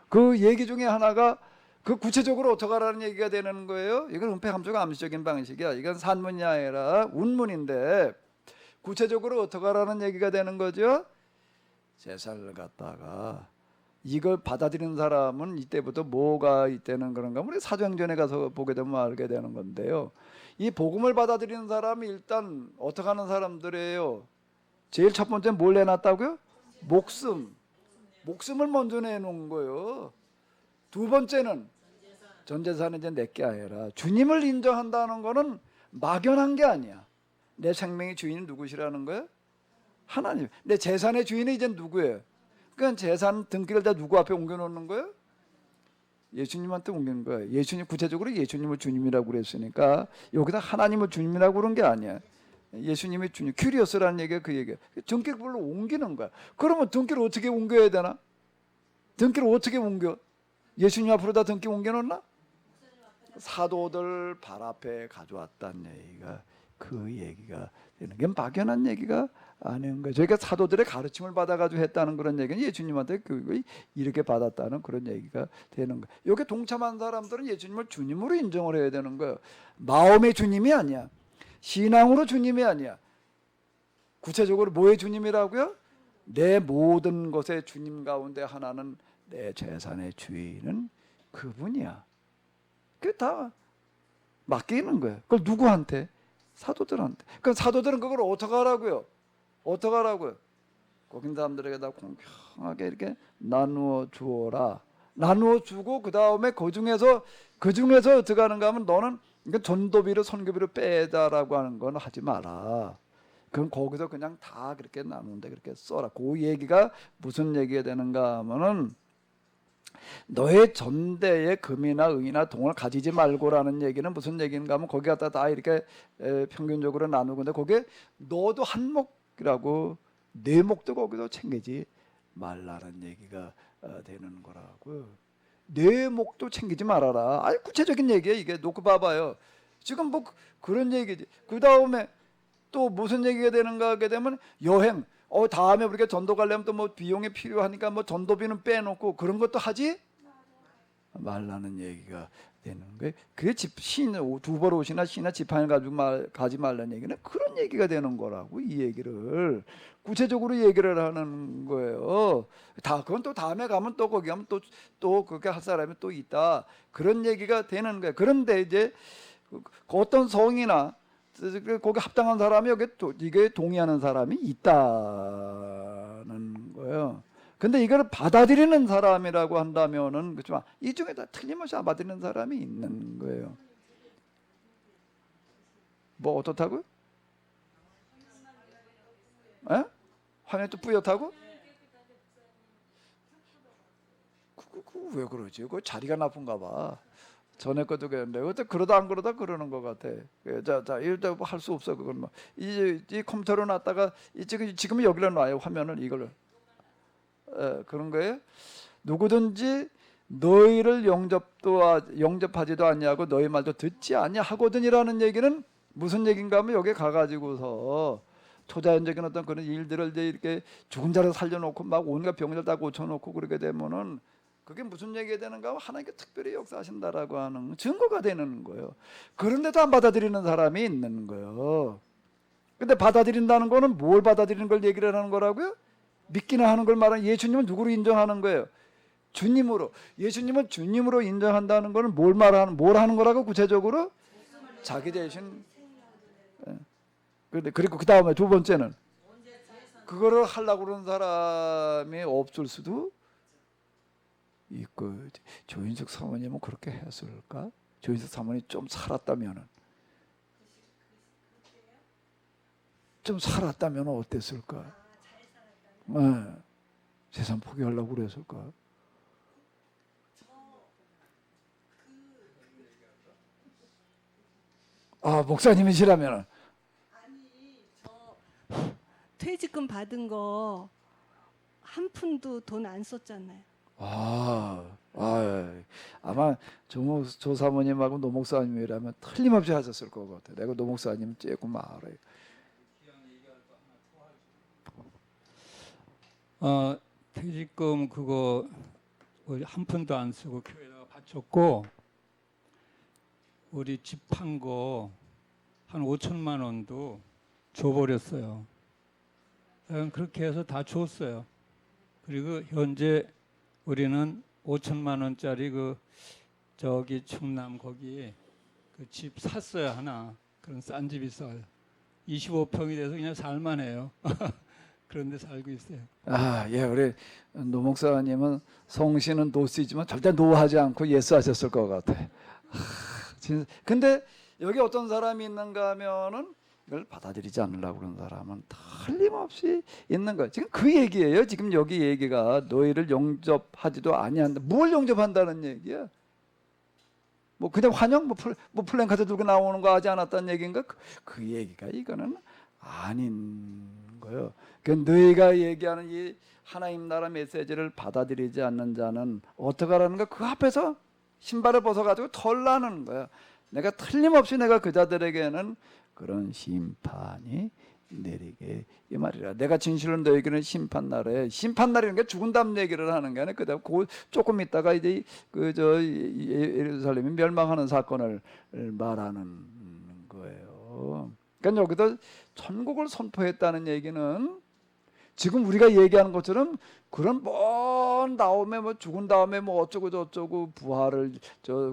Speaker 1: 그 얘기 중에 하나가 그 구체적으로 어떻게 하라는 얘기가 되는 거예요. 이건 은폐함수가 암시적인 방식이야. 이건 산문이 아니라 운문인데 구체적으로 어떻게 하라는 얘기가 되는 거죠. 제사를 갖다가 이걸 받아들이는 사람은 이때부터 뭐가 있다는 그런가. 우리 사도행전에 가서 보게 되면 알게 되는 건데요. 이 복음을 받아들이는 사람이 일단 어떻게 하는 사람들이에요. 제일 첫 번째 뭘 내놨다고요? 목숨을 먼저 내놓은 거예요. 두 번째는 전 재산은 이제 내게 아니라 주님을 인정한다는 거는 막연한 게 아니야. 내 생명의 주인은 누구시라는 거예요? 하나님. 내 재산의 주인은 이제 누구예요? 그러니까 재산 등기를 다 누구 앞에 옮겨놓는 거예요? 예수님한테 옮기는 거예요. 예수님 구체적으로 예수님을 주님이라고 그랬으니까 여기다 하나님을 주님이라고 그런 게 아니야. 예수님이 주님, 큐리어스라는 얘기가 그 얘기야. 등기를 옮기는 거야. 그러면 등기를 어떻게 옮겨야 되나? 등기를 어떻게 옮겨? 예수님 앞으로 다 등기 옮겨놓나? 사도들 발 앞에 가져왔다는 얘기가 그 얘기가 되는 게 막연한 얘기가 아닌 거예요. 저희가 사도들의 가르침을 받아가지고 했다는 그런 얘기는 예수님한테 교육을 이렇게 받았다는 그런 얘기가 되는 거예요. 여기 동참한 사람들은 예수님을 주님으로 인정을 해야 되는 거예요. 마음의 주님이 아니야. 신앙으로 주님이 아니야. 구체적으로 뭐의 주님이라고요? 내 모든 것의 주님 가운데 하나는 내 재산의 주인은 그분이야. 그게 다 맡기는 거예요. 그걸 누구한테? 사도들한테. 그럼 사도들은 그걸 어떻게 하라고요? 어떻게 하라고요? 거긴 사람들에게 다 공평하게 이렇게 나누어 주어라. 나누어 주고 그 다음에 그 중에서 어떻게 하는가 하면 너는 전도비로 선교비로 빼자라고 하는 건 하지 마라. 그건 거기서 그냥 다 그렇게 나누는데 그렇게 써라. 그 얘기가 무슨 얘기가 되는가 하면은 너의 전대에 금이나 은이나 동을 가지지 말고라는 얘기는 무슨 얘기인가 하면 거기 갖다 다 이렇게 평균적으로 나누고 근데 거기에 너도 한몫이라고 내 목도 거기서 챙기지 말라는 얘기가 되는 거라고요. 내 목도 챙기지 말아라. 아니 구체적인 얘기야 이게. 놓고 봐봐요. 지금 뭐 그런 얘기지. 그 다음에 또 무슨 얘기가 되는가 하게 되면 여행. 다음에 우리가 전도 가려면 또 뭐 비용이 필요하니까 뭐 전도비는 빼놓고 그런 것도 하지 말라는 얘기가 되는 거예요. 그게 두벌 옷이나 시나 지팡이를 가지고 가지 말라는 얘기는 그런 얘기가 되는 거라고. 이 얘기를 구체적으로 얘기를 하는 거예요. 그건 또 다음에 가면 또 거기 가면 또 그렇게 할 사람이 또 있다. 그런 얘기가 되는 거예요. 그런데 이제 그 어떤 성이나 거기 합당한 사람이 이게 동의하는 사람이 있다는 거예요. 근데 이걸 받아들이는 사람이라고 한다면은 그렇지만 이 중에 다 틀림없이 받아들이는 사람이 있는 거예요. 뭐 어떻다고요? 에? 화면이 또 뿌옇다고? 왜 그러지? 그 자리가 나쁜가 봐. 전에 것도 그랬는데 그때 그러다 안 그러다 그러는 것 같아. 자 일단 뭐 할 수 없어. 그건 뭐 이 컴퓨터로 놨다가 지금 여기로 놔요. 화면을 이걸. 그런 거예요. 누구든지 너희를 영접하지도 않냐고 너희 말도 듣지 아니하거든이라는 얘기는 무슨 얘기인가 하면 여기 가가지고서 초자연적인 어떤 그런 일들을 이제 이렇게 죽은 자를 살려놓고 막 온갖 병을 다 고쳐놓고 그렇게 되면은 그게 무슨 얘기가 되는가 하면 하나님께 특별히 역사하신다라고 하는 증거가 되는 거예요. 그런데도 안 받아들이는 사람이 있는 거예요. 근데 받아들인다는 거는 뭘 받아들이는 걸 얘기를 하는 거라고요? 믿기나 하는 걸 말하는. 예수님은 누구로 인정하는 거예요? 주님으로. 예수님은 주님으로 인정한다는 거는 뭘 하는 거라고 구체적으로? 자기 대신. 그리고 그 다음에 두 번째는 그거를 하려고 그러는 사람이 없을 수도 있고. 조인석 사모님은 그렇게 했을까? 조인석 사모님이 좀 살았다면 어땠을까? 세상 포기하려고 그랬을까? 목사님이시라면
Speaker 4: 퇴직금 받은 거 한 푼도 돈 안 썼잖아요.
Speaker 1: 아마 조 사모님하고 노 목사님이라면 틀림없이 하셨을 것 같아. 내가 노 목사님 조금 알아요.
Speaker 5: 퇴직금 그거 한 푼도 안 쓰고 교회에다가 바쳤고 우리 집 판 거 한 5천만 원도 줘버렸어요. 그렇게 해서 다 줬어요. 그리고 현재 우리는 5천만 원짜리 저기 충남 거기 그 집 샀어요. 하나. 그런 싼 집 있어요. 25평이 돼서 그냥 살만해요. 그런데 살고 있어요.
Speaker 1: 예, 우리 노 목사님은 성씨는 노씨지만 절대 노하지 않고 예스하셨을 것 같아. 근데 여기 어떤 사람이 있는가 하면은 이걸 받아들이지 않으려고 그러는 사람은 틀림없이 있는 거예요. 지금 그 얘기예요. 지금 여기 얘기가 너희를 영접하지도 아니한다. 뭘 영접한다는 얘기야? 뭐 그냥 환영, 플랜카드 들고 나오는 거 하지 않았다는 얘기인가? 그 얘기가 이거는 아닌 거예요. 그러니까 너희가 얘기하는 이 하나님 나라 메시지를 받아들이지 않는 자는 어떻게 하라는가? 그 앞에서 신발을 벗어가지고 털라는 거야. 내가 틀림없이 그 자들에게는 그런 심판이 내리게 이 말이라. 내가 진실로 너에게는 심판날이라는 게 죽은다는 얘기를 하는 게 아니라 그다음 조금 있다가 이제 예루살렘이 멸망하는 사건을 말하는 거예요. 그러니까 여기서 천국을 선포했다는 얘기는 지금 우리가 얘기하는 것처럼 그런 먼 다음에 죽은 다음에 어쩌고 저쩌고 부활을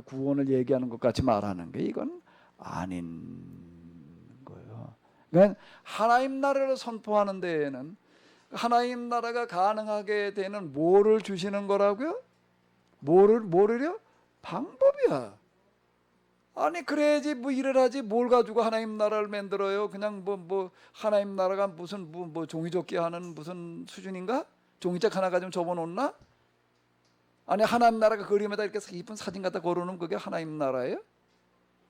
Speaker 1: 구원을 얘기하는 것 같이 말하는 게 이건 아닌 거예요. 그러니까 하나님 나라를 선포하는 데에는 하나님 나라가 가능하게 되는 뭐를 주시는 거라고요? 뭐를요? 방법이야. 아니 그래야지 일을 하지 뭘 가지고 하나님 나라를 만들어요? 그냥 하나님 나라가 무슨 종이접기 하는 무슨 수준인가? 종이책 하나 가지고 접어놓나? 아니 하나님 나라가 그림에다 이렇게 이쁜 사진 갖다 걸어놓으면 그게 하나님 나라예요?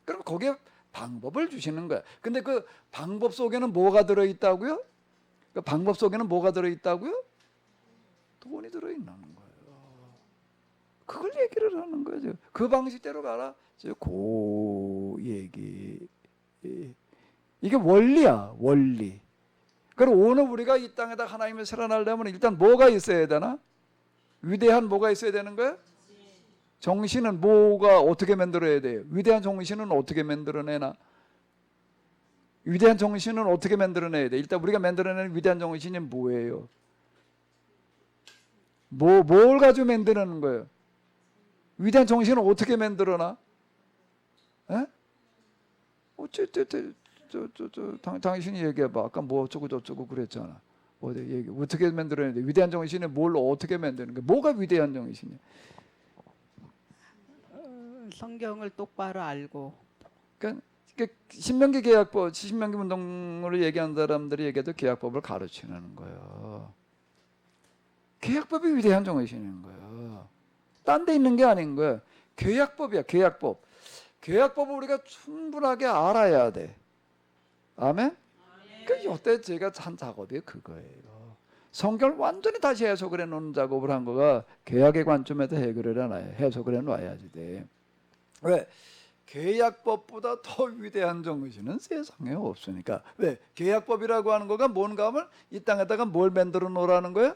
Speaker 1: 그럼 거기에 방법을 주시는 거야. 근데 그 방법 속에는 뭐가 들어있다고요? 그 방법 속에는 뭐가 들어있다고요? 돈이 들어있는 거예요. 그걸 얘기를 하는 거죠. 그 방식대로 가라. 그 얘기. 이게 원리야, 원리. 그럼 오늘 우리가 이 땅에다 하나님을 실현하려면 일단 뭐가 있어야 되나? 위대한 뭐가 있어야 되는 거야? 정신은 뭐가 어떻게 만들어야 돼요? 위대한 정신은 어떻게 만들어내나? 위대한 정신은 어떻게 만들어내야 돼? 일단 우리가 만들어내는 위대한 정신이 뭐예요? 뭘 가지고 만드는 거예요? 위대한 정신은 어떻게 만들어나? 에? 당신이 얘기해봐. 아까 뭐 어쩌고 저쩌고 그랬잖아. 어떻게 만들어내야 돼? 위대한 정신이 뭘 어떻게 만드는 거야? 뭐가 위대한 정신이야?
Speaker 3: 성경을 똑바로 알고.
Speaker 1: 그러니까 신명기 계약법, 신명기 운동으로 얘기하는 사람들이 얘기해도 계약법을 가르치는 거예요. 계약법이 위대한 정신인 거예요. 딴 데 있는 게 아닌 거예요. 계약법이야, 계약법. 계약법을 우리가 충분하게 알아야 돼. 아멘? 그러니까 이때 제가 한 작업이 그거예요. 성경을 완전히 다시 해석을 해놓는 작업을 한 거가 계약의 관점에서 해결을 해놔야, 해석을 해놔야지 돼. 왜? 계약법보다 더 위대한 정신은 세상에 없으니까. 왜? 계약법이라고 하는 거가 뭔가 하면 이 땅에다가 뭘 만들어 놓으라는 거예요?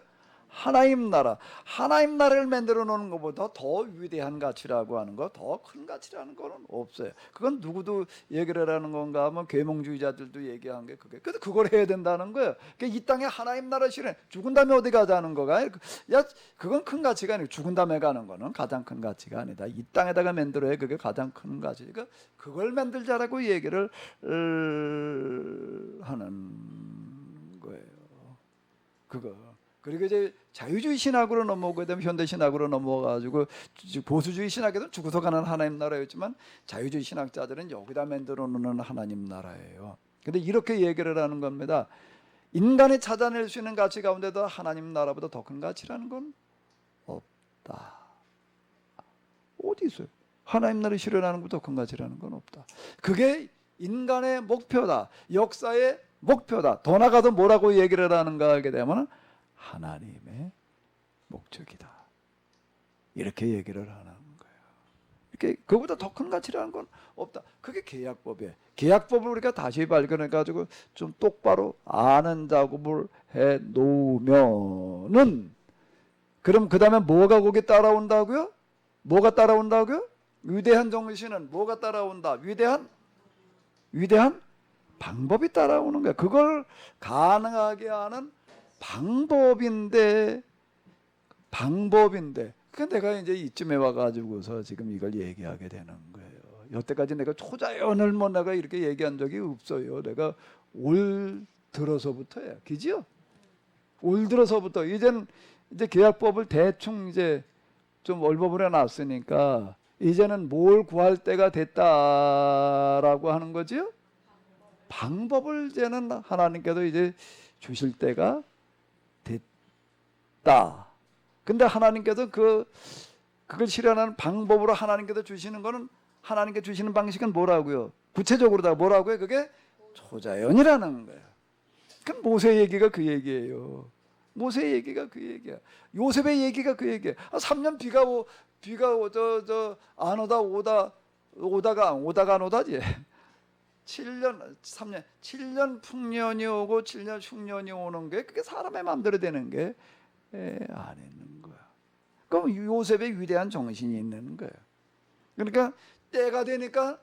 Speaker 1: 하나님 나라. 하나님 나라를 만들어 놓는 것보다 더 위대한 가치라고 하는 거, 더 큰 가치라는 거는 없어요. 그건 누구도 얘기를 하는 건가 하면 계몽주의자들도 얘기한 게 그게. 근데 그걸 해야 된다는 거예요. 그러니까 이 땅에 하나님 나라 실현, 죽은 다음에 어디 가자는 거가. 야, 그건 큰 가치가 아니고 죽은 다음에 가는 거는 가장 큰 가치가 아니다. 이 땅에다가 만들어야 그게 가장 큰 가치. 그러니까 그걸 만들자라고 얘기를 하는 거예요. 그거. 그리고 이제 자유주의 신학으로 넘어오게 되면 현대 신학으로 넘어가지고 보수주의 신학에도 죽어서 가는 하나님 나라였지만 자유주의 신학자들은 여기다 만들어 놓는 하나님 나라예요. 근데 이렇게 얘기를 하는 겁니다. 인간이 찾아낼 수 있는 가치 가운데도 하나님 나라보다 더 큰 가치라는 건 없다. 어디 있어요? 하나님 나라를 실현하는 것보다 더 큰 가치라는 건 없다. 그게 인간의 목표다. 역사의 목표다. 더 나가도 뭐라고 얘기를 하는가 하게 되면 하나님의 목적이다. 이렇게 얘기를 하는 거예요. 이렇게 그보다 더 큰 가치라는 건 없다. 그게 계약법이에요. 계약법을 우리가 다시 발견해 가지고 좀 똑바로 아는 작업을 해 놓으면은 그럼 그다음에 뭐가 거기 따라온다고요? 뭐가 따라온다고요? 위대한 정신은 뭐가 따라온다? 위대한 방법이 따라오는 거야. 그걸 가능하게 하는 방법인데 그 내가 이제 이쯤에 와가지고서 지금 이걸 얘기하게 되는 거예요. 여태까지 내가 초자연을 뭐 내가 이렇게 얘기한 적이 없어요. 내가 올 들어서부터야, 그죠? 올 들어서부터 이제 계약법을 대충 이제 좀 얼버무려 놨으니까 이제는 뭘 구할 때가 됐다라고 하는 거지요? 방법을 이제는 하나님께서 이제 주실 때가 됐다. 근데 하나님께서 그걸 실현하는 방법으로 하나님께서 주시는 거는 하나님께 주시는 방식은 뭐라고요? 구체적으로 다 뭐라고요? 그게 초자연이라는 거예요. 그 모세 얘기가 그 얘기예요. 모세 얘기가 그 얘기야. 요셉의 얘기가 그 얘기야. 3년 비가 안 오다가 안 오다지. 7년 풍년이 오고 7년 흉년이 오는 게 그게 사람의 마음대로 되는 게 안 있는 거야. 그럼 요셉의 위대한 정신이 있는 거예요. 그러니까 때가 되니까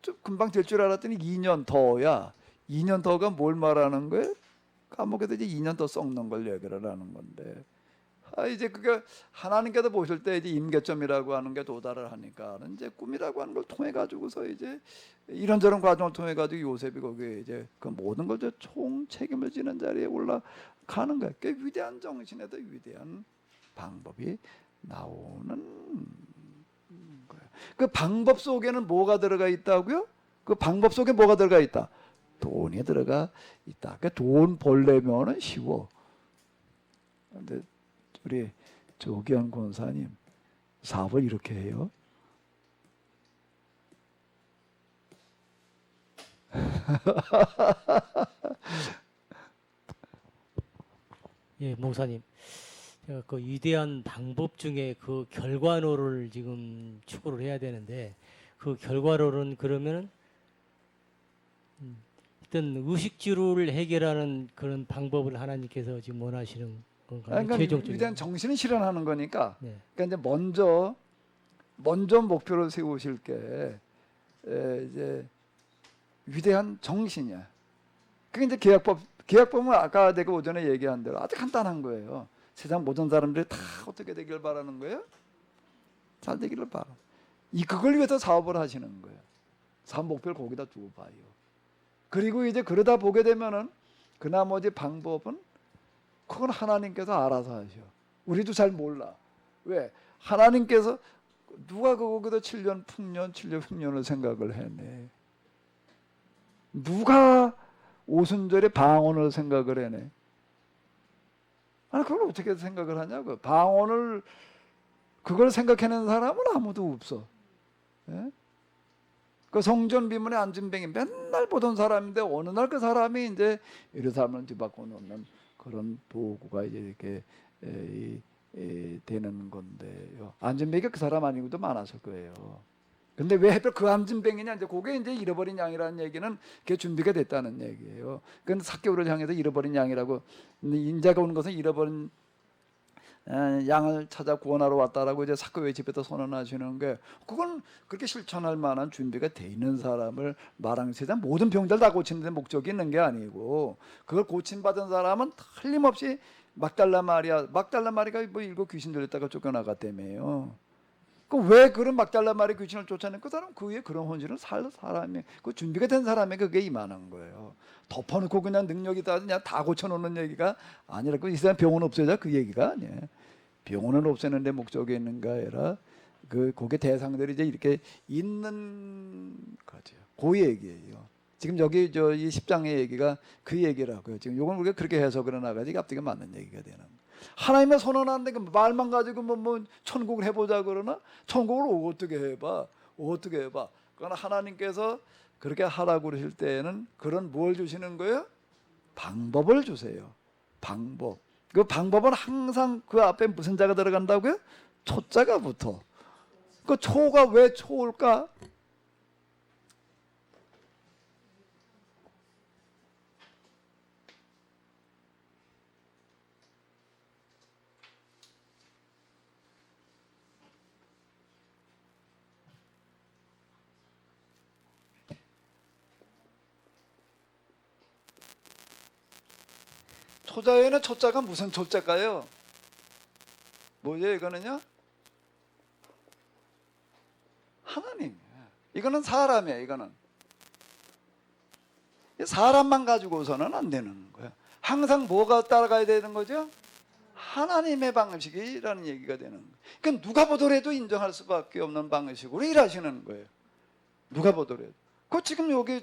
Speaker 1: 좀 금방 될 줄 알았더니 2년 더야. 2년 더가 뭘 말하는 거예요? 까먹어도 이제 2년 더 썩는 걸 얘기를 하는 건데. 이제 그게 하나님께서 보실 때 이제 임계점이라고 하는 게 도달을 하니까 이제 꿈이라고 하는 걸 통해 가지고서 이제 이런저런 과정을 통해 가지고 요셉이 거기에 이제 그 모든 걸 총 책임을 지는 자리에 올라가는 거야. 그 위대한 정신에도 위대한 방법이 나오는 거야. 그 방법 속에는 뭐가 들어가 있다고요? 그 방법 속에 뭐가 들어가 있다? 돈이 들어가 있다. 그러니까 돈 벌려면은 쉬워. 근데 우리 조기현 권사님 사업을 이렇게 해요.
Speaker 6: 예, 목사님. 제가 그 위대한 방법 중에 그 결과론을 지금 추구를 해야 되는데 그 결과론은 그러면은 어떤 의식주를 해결하는 그런 방법을 하나님께서 지금 원하시는 건가요?
Speaker 1: 그러니까
Speaker 6: 최종적인.
Speaker 1: 위대한 정신을 실현하는 거니까.
Speaker 6: 네.
Speaker 1: 그러니까 이제 먼저 목표를 세우실 게 이제 위대한 정신이야. 그게 이제 계약법은 아까 내가 오전에 얘기한 대로 아주 간단한 거예요. 세상 모든 사람들이 다 어떻게 되길 바라는 거예요? 잘 되기를 바라. 그걸 위해서 사업을 하시는 거예요. 사업 목표를 거기다 두고 봐요. 그리고 이제 그러다 보게 되면은 그 나머지 방법은 그건 하나님께서 알아서 하셔. 우리도 잘 몰라. 왜? 하나님께서 누가 거기다 7년 풍년, 7년 흉년을 생각을 해내. 누가 오순절에 방언을 생각을 해내. 아니 그걸 어떻게 생각을 하냐고. 방언을 그걸 생각해내는 사람은 아무도 없어. 예? 그 성전 비문에 앉은 뱅이 맨날 보던 사람인데 어느 날 그 사람이 이제 이런 사람을 뒤바꿔 놓는 그런 도구가 이제 이렇게 되는 건데요. 앉은 뱅이가 그 사람 아니고도 많았을 거예요. 근데 왜 하필 그 앉은 뱅이냐, 이제 그게 이제 잃어버린 양이라는 얘기는 그게 준비가 됐다는 얘기예요. 그건 삭개오를 향해서 잃어버린 양이라고, 인자가 오는 것은 잃어버린 양을 찾아 구원하러 왔다라고 이제 삭개오의 집에서 선언하시는 게, 그건 그렇게 실천할 만한 준비가 돼 있는 사람을 말하는, 세상 모든 병들 다 고치는 데 목적이 있는 게 아니고, 그걸 고침받은 사람은 틀림없이 막달라 마리가 뭐 7 귀신 들렸다가 쫓겨나갔다며요. 왜 그런 막달라 마리 귀신을 쫓아낸 그 사람, 그 위에 그런 혼신을 살 사람이, 그 준비가 된 사람이 그게 임하는 거예요. 덮어놓고 그냥 능력이다 그냥 다 고쳐놓는 얘기가 아니라, 이 사람 병원 없애자 그 얘기가 아니에요. 병원을 없애는 데 목적이 있는가 아니라 거기에 대상들이 이제 이렇게 있는 거죠. 그 얘기예요. 지금 여기 이 10장의 얘기가 그 얘기라고요. 지금 요건 우리가 그렇게 해석을 해나가지 앞뒤가 맞는 얘기가 되는 거예요. 하나님의 선언하는데 그 말만 가지고 뭐 천국을 해보자 그러나, 천국을 어떻게 해봐? 그러나 하나님께서 그렇게 하라고 그러실 때에는 그런 뭘 주시는 거예요? 방법을 주세요. 방법. 그 방법은 항상 그 앞에 무슨 자가 들어간다고요? 초자가 붙어. 그 초가 왜 초일까? 초자에는 초자가 무슨 초자일까요? 뭐예요 이거는요? 하나님. 이거는 사람이에요. 이거는 사람만 가지고서는 안 되는 거예요. 항상 뭐가 따라가야 되는 거죠? 하나님의 방식이라는 얘기가 되는 거예요. 그러니까 누가 보더라도 인정할 수밖에 없는 방식으로 일하시는 거예요. 누가 보더라도. 그 지금 여기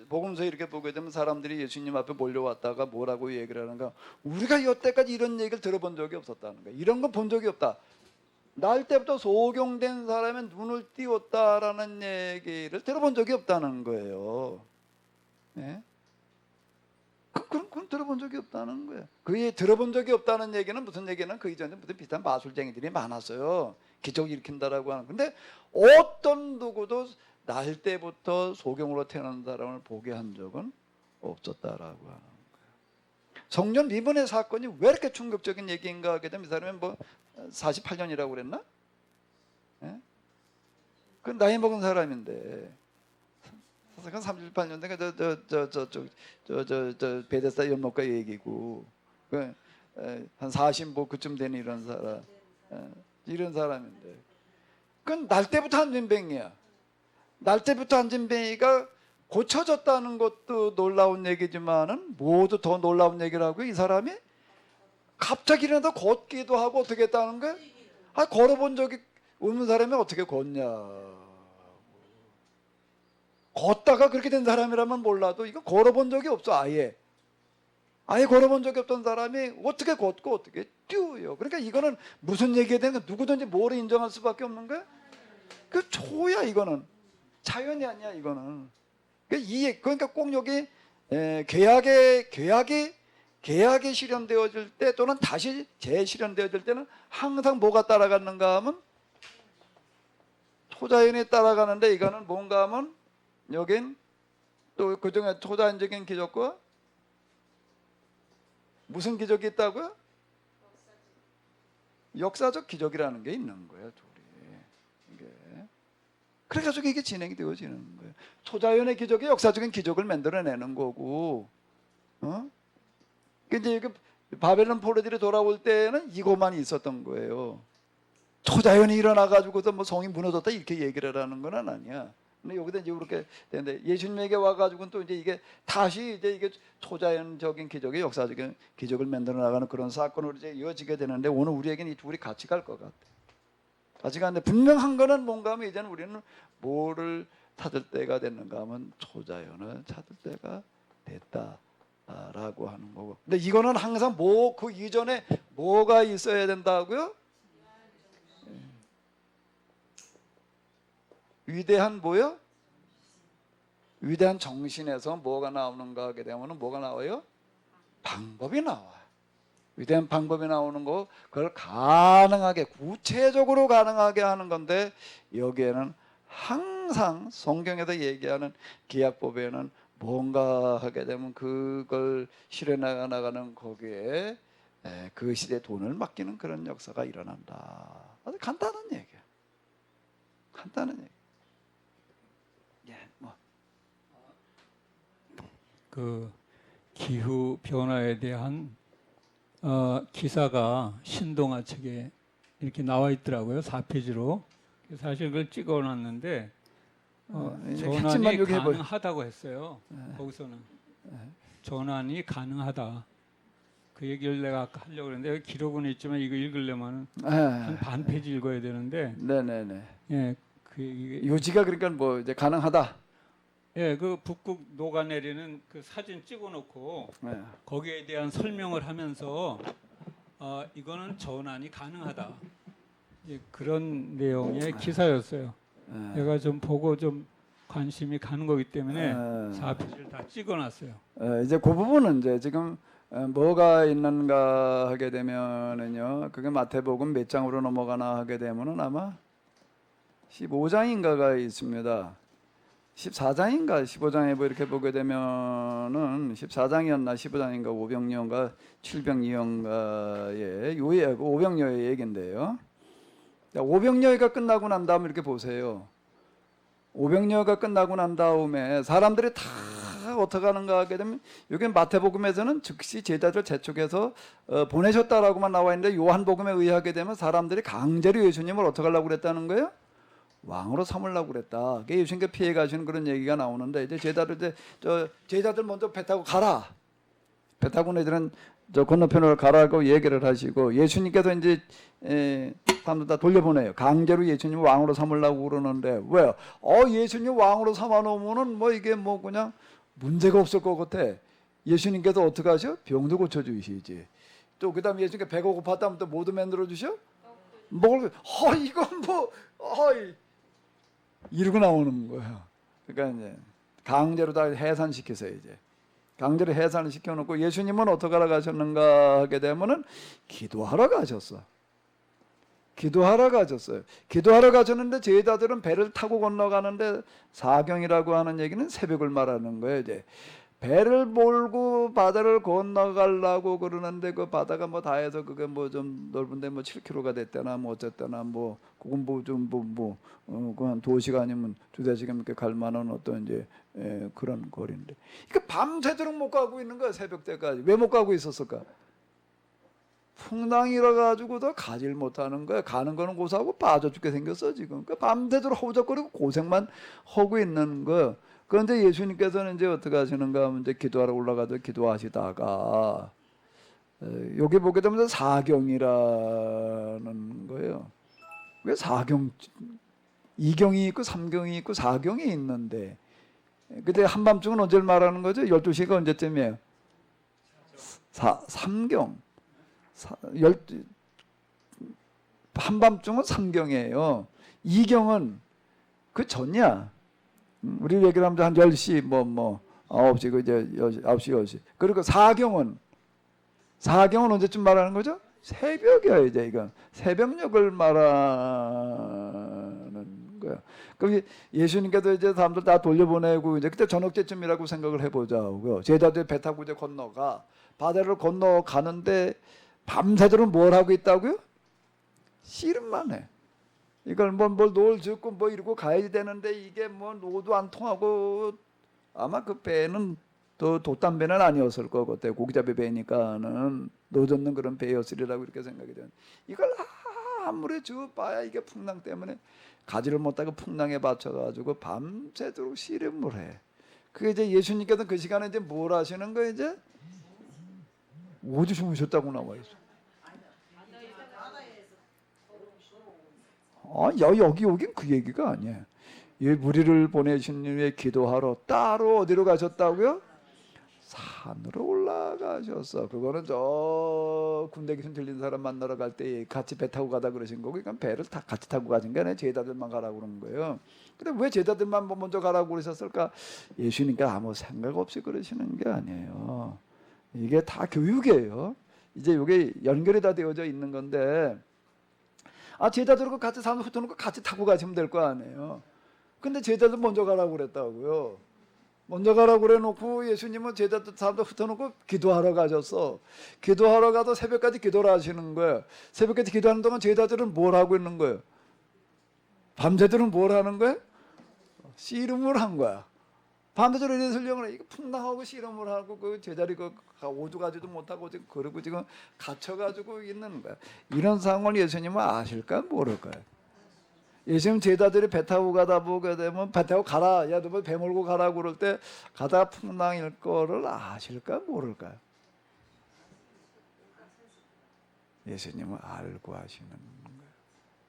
Speaker 1: 복음서 이렇게 보게 되면 사람들이 예수님 앞에 몰려왔다가 뭐라고 얘기를 하는가? 우리가 여태까지 이런 얘기를 들어본 적이 없었다는 거야. 이런 거 본 적이 없다. 날 때부터 소경된 사람의 눈을 띄웠다라는 얘기를 들어본 적이 없다는 거예요. 네? 그건 들어본 적이 없다는 거예요. 그게 들어본 적이 없다는 얘기는 무슨 얘기는 그 이전에 무슨 비슷한 마술쟁이들이 많았어요. 기적을 일으킨다라고 하는. 근데 어떤 누구도 날 때부터 소경으로 태어난 사람을 보게 한 적은 없었다라고 하는 거예요. 성년 미문의 사건이 왜 이렇게 충격적인 얘기인가 하게 되면 이 사람이 뭐 48년이라고 그랬나? 예? 그 나이 먹은 사람인데, 그건 38년대 저 베데스다 연못가 얘기고, 한 40 뭐 그쯤 되는 이런 사람, 이런 사람인데, 그건 날 때부터 한진뱅이야. 날 때부터 한진뱅이가 고쳐졌다는 것도 놀라운 얘기지만은 모두 더 놀라운 얘기라고요. 이 사람이 갑자기 일어나서 걷기도 하고 어떻게 했다는 거야? 걸어본 적이 없는 사람이 어떻게 걷냐? 걷다가 그렇게 된 사람이라면 몰라도 이거 걸어본 적이 없어. 아예 걸어본 적이 없던 사람이 어떻게 걷고 어떻게 뛰어요? 그러니까 이거는 무슨 얘기가 되는 거, 누구든지 뭐를 인정할 수밖에 없는 거야? 그 초야. 이거는 자연이 아니야. 이거는 그러니까 꼭 여기 계약이 실현되어질 때 또는 다시 재실현되어질 때는 항상 뭐가 따라가는가 하면 초자연이 따라가는데, 이거는 뭔가 하면 여긴 또 그중에 초자연적인 기적과 무슨 기적이 있다고요? 역사적 기적이라는 게 있는 거예요, 둘이. 이게. 그래가지고 이게 진행이 되어지는 거예요. 초자연의 기적이 역사적인 기적을 만들어내는 거고, 이제 이게 바벨론 포로들이 돌아올 때는 이것만 있었던 거예요. 초자연이 일어나가지고서 뭐 성이 무너졌다 이렇게 얘기를 하는 건 아니야. 근데 여기다 이제 그렇게 되는데 예수님에게 와가지고는 또 이제 이게 다시 이제 이게 초자연적인 기적이 역사적인 기적을 만들어 나가는 그런 사건으로 이제 이어지게 되는데 오늘 우리에게는 이 둘이 같이 갈 것 같아. 같이 가는데 분명한 거는 뭔가 하면 이제는 우리는 뭐를 찾을 때가 됐는가 하면 초자연을 찾을 때가 됐다라고 하는 거고. 근데 이거는 항상 뭐 그 이전에 뭐가 있어야 된다고요? 위대한 뭐요? 위대한 정신에서 뭐가 나오는가 하게 되면 뭐가 나와요? 방법이 나와요. 위대한 방법이 나오는 거 그걸 가능하게 구체적으로 가능하게 하는 건데 여기에는 항상 성경에서 얘기하는 기약법에는 뭔가 하게 되면 그걸 실현해 나가는 거기에 그 시대에 돈을 맡기는 그런 역사가 일어난다. 아주 간단한 얘기야. 간단한 얘기.
Speaker 5: 그 기후 변화에 대한 기사가 신동아 책에 이렇게 나와 있더라고요. 4페이지로. 사실 그걸 찍어놨는데 전환이 가능하다고 했어요. 거기서는 전환이 가능하다. 그 얘기를 내가 아까 하려고 했는데 기록은 있지만 이거 읽으려면 한 반 페이지 읽어야 되는데.
Speaker 1: 네네네.
Speaker 5: 예, 그 이게
Speaker 1: 요지가 그러니까 뭐 이제 가능하다.
Speaker 5: 예, 그 북극 녹아내리는 그 사진 찍어놓고 거기에 대한 설명을 하면서 이거는 전환이 가능하다. 예, 그런 내용의 기사였어요. 제가 좀 보고 좀 관심이 가는 거기 때문에 4페이지를 다 찍어놨어요.
Speaker 1: 이제 그 부분은 이제 지금 뭐가 있는가 하게 되면은요, 그게 마태복음 몇 장으로 넘어가나 하게 되면은 아마 15장인가가 있습니다. 14장인가 15장에 뭐 이렇게 보게 되면은 14장이었나 15장인가 5병여인가 7병이어인가의 요예 5병여의 얘긴데요. 5병여가 끝나고 난 다음에 이렇게 보세요. 5병여가 끝나고 난 다음에 사람들이 다 어떻게 하는가 하게 되면 여기 마태복음에서는 즉시 제자들 재촉해서 보내셨다라고만 나와 있는데 요한복음에 의하게 되면 사람들이 강제로 예수님을 어떻게 하려고 그랬다는 거예요? 왕으로 삼으려고 그랬다. 예수님께 피해 가시는 그런 얘기가 나오는데 이제 제자들 먼저 배 타고 가라. 배 타고 너희들은 저 건너편으로 가라고 얘기를 하시고 예수님께서 이제 사람들 다 돌려보내요. 강제로 예수님 왕으로 삼으려고 그러는데 왜요? 예수님 왕으로 삼아 놓으면은 뭐 이게 뭐 그냥 문제가 없을 것 같아. 예수님께서 어떻게 하셔? 병도 고쳐 주시지. 또 그다음에 예수님께 배가 고팠다면 또 뭐도 만들어 주셔? 먹을 이건 뭐 이러고 나오는 거예요. 그러니까 이제 강제로 다 해산시켜서 이제 강제로 해산을 시켜놓고 예수님은 어떻게 하러 가셨는가 하게 되면은 기도하러 가셨어. 기도하러 가셨어요. 기도하러 가셨는데 제자들은 배를 타고 건너가는데 사경이라고 하는 얘기는 새벽을 말하는 거예요. 이제 배를 몰고 바다를 건너가려고 그러는데 그 바다가 뭐 다 해서 그게 뭐 좀 넓은데 뭐 7km가 됐다나 뭐 어쨌다나 뭐 그건 뭐 좀 그한 2시간 아니면 2-4시간 이렇게 갈 만한 어떤 이제 그런 거리인데 그 밤새도록 못 가고 있는 거야. 새벽 때까지. 왜 못 가고 있었을까? 풍랑이라 가지고도 가질 못하는 거야. 가는 거는 고사하고 빠져 죽게 생겼어 지금. 그 밤새도록 허우적거리고 고생만 하고 있는 거야. 그런데 예수님께서는 이제 어떻게 하시는가 하면 이제 기도하러 올라가서 기도하시다가 여기 보게 되면 사경이라는 거예요. 왜 사경? 2경이 있고 3경이 있고 4경이 있는데 그때 한밤중은 언제 말하는 거죠? 12시가 언제쯤이에요? 3경. 한밤중은 3경이에요. 2경은 그 전이야. 우리 얘기를 하면 한 10시 9시 그 이제 9시 10시. 그리고 4경은 언제쯤 말하는 거죠? 새벽이야 이제 이건. 새벽녘을 말하는 거야. 그럼 예수님께서 이제 사람들 다 돌려보내고 이제 그때 저녁 때쯤이라고 생각을 해보자고요. 제자들 배 타고 이제 건너가. 바다를 건너가는데 밤새도록 뭘 하고 있다고요? 씨름만 해. 이걸 뭘 노을 젓고 뭐 이러고 가야 되는데 이게 뭐 노도 안 통하고 아마 그 배는 또 돛담배는 아니었을 거고 그때 고기잡이 배니까는 노젓는 그런 배였으리라고 이렇게 생각이 돼요. 이걸 아무리 줘봐야 이게 풍랑 때문에 가지를 못하고 풍랑에 받쳐가지고 밤새도록 씨름을 해. 그게 이제 예수님께서 그 시간에 이제 뭘 하시는 거예요? 이제 오주 주무셨다고 나와 있어. 여긴 그 얘기가 아니에요. 이 무리를 보내신 후에 기도하러 따로 어디로 가셨다고요? 산으로 올라가셨어. 그거는 저 군대 귀신 들린 사람 만나러 갈 때 같이 배 타고 가다 그러신 거고, 그러니까 배를 다 같이 타고 가신 게 아니라 제자들만 가라고 그런 거예요. 근데 왜 제자들만 먼저 가라고 그러셨을까? 예수님께서 아무 생각 없이 그러시는 게 아니에요. 이게 다 교육이에요. 이제 이게 연결이 다 되어져 있는 건데, 제자들하고 같이 산을 흩어놓고 같이 타고 가시면 될 거 아니에요. 근데 제자들 먼저 가라고 그랬다고요. 먼저 가라고 그래놓고 예수님은 제자들 사람들 흩어놓고 기도하러 가셨어. 기도하러 가도 새벽까지 기도를 하시는 거예요. 새벽까지 기도하는 동안 제자들은 뭘 하고 있는 거예요? 밤새들은 뭘 하는 거예요? 씨름을 한 거야. 밤새도록 이래서 이거 풍랑하고 씨름을 하고 그 제자리 오주 가지도 못하고 지금 그러고 지금 갇혀가지고 있는 거야. 이런 상황을 예수님은 아실까 모를까요? 예수님 제자들이 배 타고 가다 보게 되면 배 타고 가라, 야 너 배 몰고 가라고 그럴 때 가다가 풍랑일 거를 아실까 모를까요? 예수님은 알고 하시는 거예요.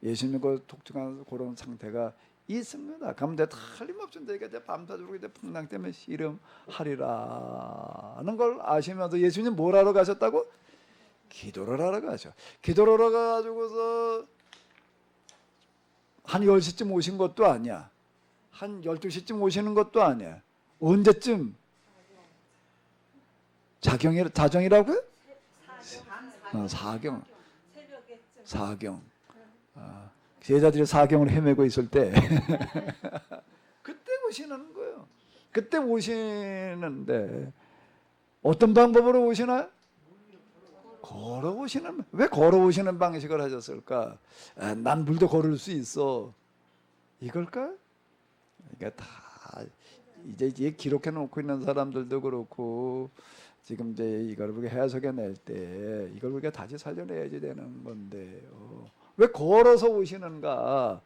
Speaker 1: 예수님 그 독특한 그런 상태가 있습니다. 가운데 틀림없이 내가 이제 밤새도록 이제 풍랑 때문에 씨름하리라는 걸 아시면서 예수님 뭘 하러 가셨다고? 기도를 하러 가죠. 기도를 하러 가지고서 한 10시쯤 오신 것도 아니야. 한 12시쯤 오시는 것도 아니야. 언제쯤? 자정이라고요? 사경. 사경. 제자들이 사경을 헤매고 있을 때 그때 오시는 거예요. 그때 오시는데 어떤 방법으로 오시나요? 걸어오시는. 왜 걸어오시는 방식을 하셨을까? 난 물도 걸을 수 있어. 이걸까? 이게 다 이제 기록해 놓고 있는 사람들도 그렇고 지금 이제 이걸 우리가 해석해 낼 때 이걸 우리가 다시 살려내야지 되는 건데요. 왜 걸어서 오시는가?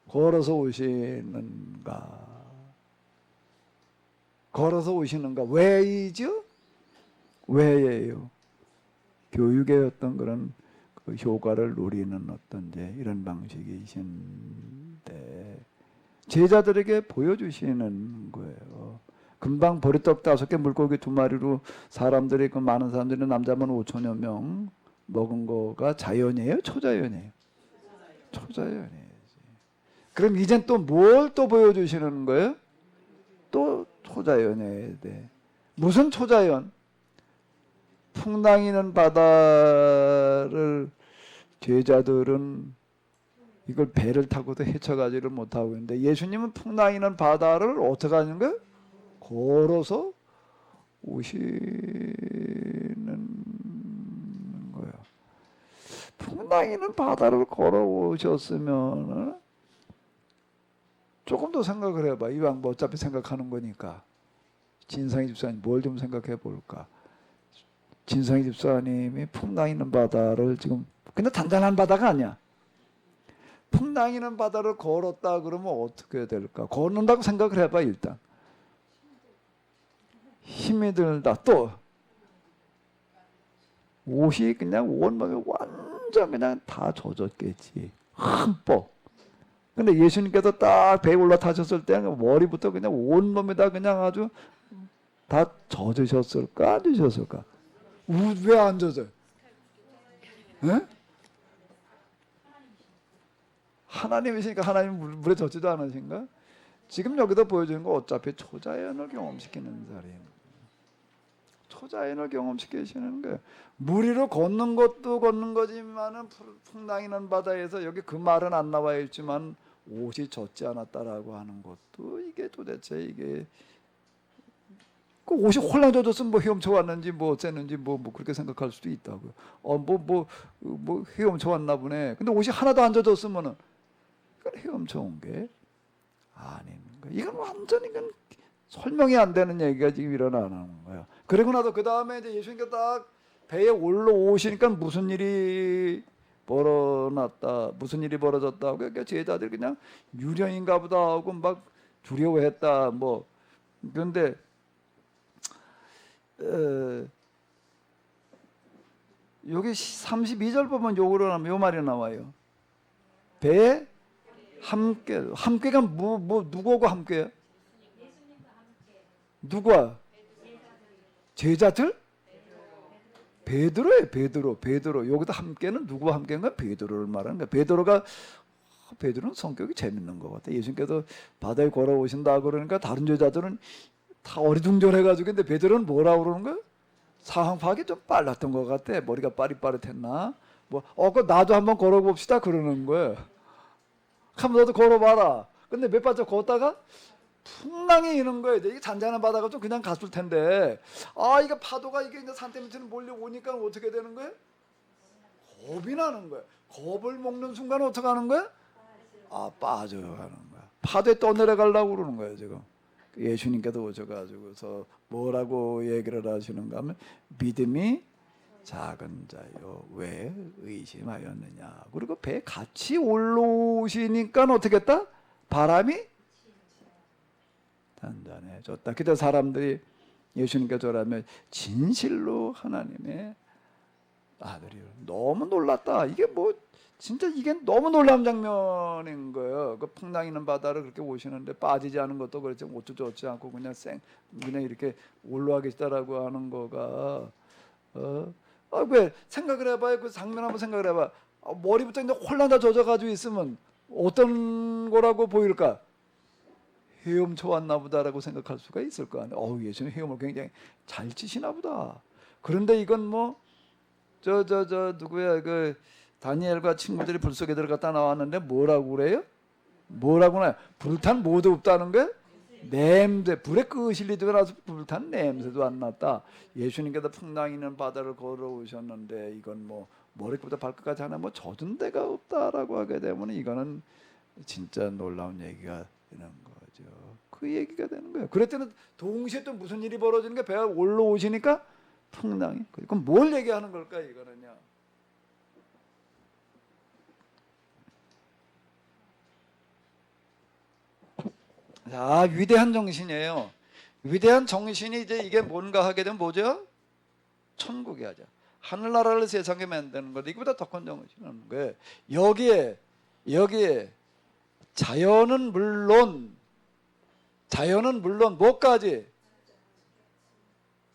Speaker 1: 걸어서 오시는가? 걸어서 오시는가? 왜이죠? 왜예요? 교육의 어떤 그런 그 효과를 노리는 어떤 이제 이런 방식이신데 제자들에게 보여주시는 거예요. 금방 보리떡 5개 물고기 2마리로 사람들이 그 많은 사람들이 남자만 5천여 명 먹은 거가 자연이에요? 초자연이에요? 초자연이에요. 그럼 이젠 또 뭘 또 보여주시는 거예요? 또 초자연이어야 돼. 무슨 초자연? 풍랑이는 바다를 제자들은 이걸 배를 타고도 헤쳐가지를 못하고 있는데 예수님은 풍랑이는 바다를 어떻게 하는 거예요? 걸어서 오시는 거예요. 풍랑이는 바다를 걸어오셨으면 조금 더 생각을 해봐. 이왕 뭐 어차피 생각하는 거니까. 진상희 집사님 뭘 좀 생각해 볼까? 진상희 집사님이 풍랑 있는 바다를 지금 근데 단단한 바다가 아니야. 풍랑 있는 바다를 걸었다 그러면 어떻게 될까? 걷는다고 생각을 해봐 일단. 힘이 들다. 또 옷이 그냥 온몸이 완전 그냥 다 젖었겠지. 흠뻑. 근데 예수님께서 딱 배에 올라타셨을 때 머리부터 그냥 온몸이 다 그냥 아주 다 젖으셨을까? 안 젖으셨을까? 왜 안 젖어요? 네? 하나님이시니까 하나님 물에 젖지도 않으신가? 지금 여기서 보여주는 거 어차피 초자연을 경험시키는 자리예요. 초자연을 경험시키시는 거예요. 물 위로 걷는 것도 걷는 거지만은 풍랑이는 바다에서 여기 그 말은 안 나와 있지만 옷이 젖지 않았다라고 하는 것도 이게 도대체 이게 그 옷이 홀랑 젖었으면 뭐 헤엄쳐 왔는지 뭐 어쨌는지 뭐 그렇게 생각할 수도 있다고요. 뭐 헤엄쳐 왔나 보네. 근데 옷이 하나도 안 젖었으면은 그건 헤엄쳐 온 게 아닌 거예요. 이건 완전히 이건 설명이 안 되는 얘기가 지금 일어나는 거예요. 그리고 나서 그 다음에 이제 예수님께서 딱 배에 올라오시니까 무슨 일이 벌어졌다. 그러니까 제자들이 그냥 유령인가 보다 하고 막 두려워했다. 뭐 그런데 여기 32절 보면 요거로 하면 요 말이 나와요. 배에 함께가 누구하고 함께요? 누구와? 제자들? 베드로예요. 베드로. 여기다 함께는 누구와 함께인가? 베드로를 말하는 거야. 베드로는 성격이 재밌는 것 같아. 예수님께서 바다에 걸어오신다 그러니까 다른 제자들은 다 어리둥절해가지고 근데 베드로는 뭐라고 그러는 거야? 상황 파악이 좀 빨랐던 것 같아. 머리가 빠릿빠릿했나? 그 나도 한번 걸어봅시다 그러는 거야. 한번 너도 걸어봐라. 근데 몇 발짝 걷다가 풍랑이 이는 거예요. 이게 잔잔한 바다가 좀 그냥 갔을 텐데, 이게 파도가 이게 이제 산 때문에 몰려오니까 어떻게 되는 거예요? 겁이 나는 거예요. 겁을 먹는 순간 어떻게 하는 거예요? 빠져가는 거야. 파도에 떠내려가려고 그러는 거예요 지금. 예수님께서 오셔가지고서 뭐라고 얘기를 하시는가 하면 믿음이 작은 자요 왜 의심하였느냐. 그리고 배에 같이 올라오시니까 어떻게 했다? 바람이 단단해졌다. 그때 사람들이 예수님께서 저라면 진실로 하나님의 아들이요. 너무 놀랐다. 이게 진짜 이게 너무 놀라운 장면인 거예요. 그 풍랑 있는 바다를 그렇게 오시는데 빠지지 않은 것도 그렇지 어쩌지 않고 그냥 이렇게 올라와 계시다라고 하는 거가 왜 생각을 해봐요. 그 장면 한번 생각을 해봐. 머리부터 이제 홀랑 다 젖어가지고 있으면 어떤 거라고 보일까? 헤엄쳐 왔나 보다라고 생각할 수가 있을 거 아니에요. 예수님 헤엄을 굉장히 잘 치시나 보다. 그런데 이건 누구야 그 다니엘과 친구들이 불 속에 들어갔다 나왔는데 뭐라고 그래요? 뭐라고 나요? 불탄 뭐도 없다는 거예요? 냄새, 불에 끄실리 들어가서 불탄 냄새도 안 났다. 예수님께서 풍랑 있는 바다를 걸어오셨는데 이건 머리부터 발끝까지 하나 젖은 데가 없다라고 하게 되면 이거는 진짜 놀라운 얘기가 되는 거죠. 그 얘기가 되는 거예요. 그랬더니 동시에 또 무슨 일이 벌어지는 게 배가 올라오시니까 풍랑이. 그럼 뭘 얘기하는 걸까 이거는요? 자, 위대한 정신이에요. 위대한 정신이 이제 이게 뭔가 하게 되면 뭐죠? 천국이 하죠. 하늘나라를 세상에 만드는 것. 이거보다 더 큰 정신은 거예요. 여기에 자연은 물론 뭐까지?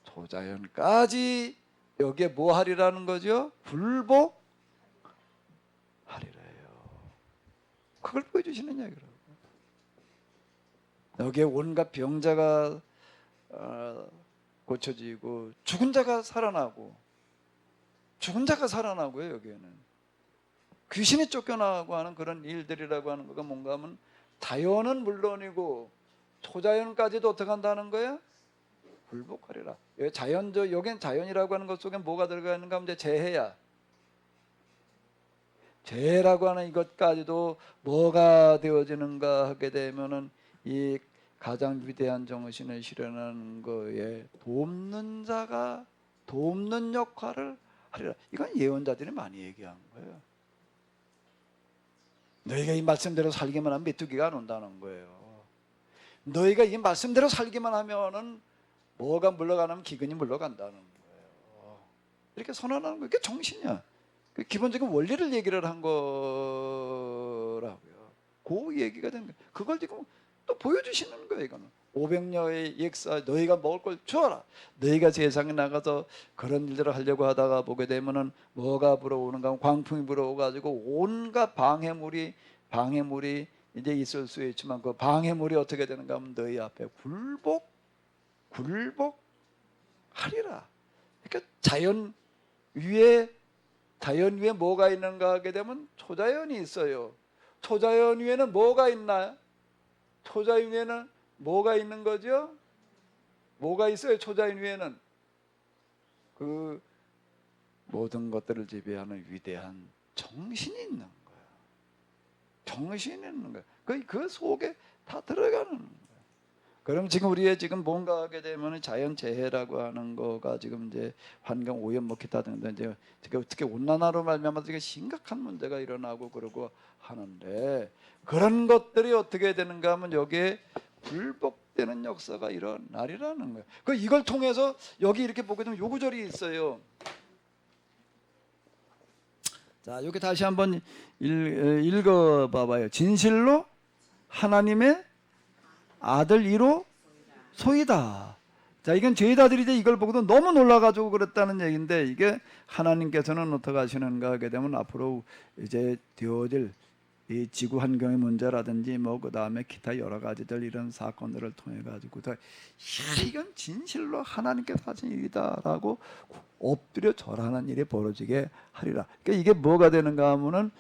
Speaker 1: 초자연까지 여기에 뭐 하리라는 거죠? 굴복하리라요. 그걸 보여주시는 얘기라고. 여기에 온갖 병자가 고쳐지고 죽은 자가 살아나고요. 여기에는 귀신이 쫓겨나고 하는 그런 일들이라고 하는 거가 뭔가 하면 자연은 물론이고 초자연까지도 어떻게 한다는 거예요? 굴복하리라. 여기는 자연이라고 하는 것 속에 뭐가 들어가 있는가 하면 이제 재해야. 재해라고 하는 이것까지도 뭐가 되어지는가 하게 되면은 이 가장 위대한 정신을 실현하는 거에 돕는 자가 돕는 역할을 하리라. 이건 예언자들이 많이 얘기한 거예요. 너희가 이 말씀대로 살기만 하면 메뚜기가 안 온다는 거예요. 너희가 이 말씀대로 살기만 하면은 뭐가 물러가면 기근이 물러간다는 거예요. 이렇게 선언하는 거. 이게 정신이야. 기본적인 원리를 얘기를 한 거라고요. 그 얘기가 되는 거예요. 그걸 지금 또 보여주시는 거예요. 이거는 500년의 역사, 너희가 먹을 걸 주어라. 너희가 세상에 나가서 그런 일들을 하려고 하다가 보게 되면은 뭐가 불어오는가 하면 광풍이 불어오가지고 온갖 방해물이 이제 있을 수 있지만 그 방해물이 어떻게 되는가 하면 너희 앞에 굴복하리라. 그러니까 자연 위에 뭐가 있는가 하게 되면 초자연이 있어요. 초자연 위에는 뭐가 있나요? 초자연 위에는 뭐가 있는 거죠? 뭐가 있어요? 초자연 위에는 그 모든 것들을 지배하는 위대한 정신이 있는 거예요. 정신이 있는 거예요. 그 속에 다 들어가는 거예요. 그럼 지금 우리의 지금 뭔가 하게 되면 자연 재해라고 하는 거가 지금 이제 환경 오염 뭐 기타 등등 이제 특히 온난화로 말미암아서 되게 심각한 문제가 일어나고 그러고 하는데, 그런 것들이 어떻게 되는가 하면 여기에 굴복되는 역사가 일어나리라는 거예요. 이걸 통해서 여기 이렇게 보게 되면 요 구절이 있어요. 자, 여기 다시 한번 읽어 봐봐요. 진실로 하나님의 아들이로 소이다. 자, 이건 죄의 아들이지. 이걸 보고도 너무 놀라가지고 그랬다는 얘기인데, 이게 하나님께서는 어떻게 하시는가 하게 되면 앞으로 이제 되어질 이 지구 환경의 문제라든지 뭐 그 다음에 기타 여러 가지들 이런 사건들을 통해 가지고 이건 진실로 하나님께서 하신 일이다라고 엎드려 절하는 일이 벌어지게 하리라. 그러니까 이게 뭐가 되는가 하면은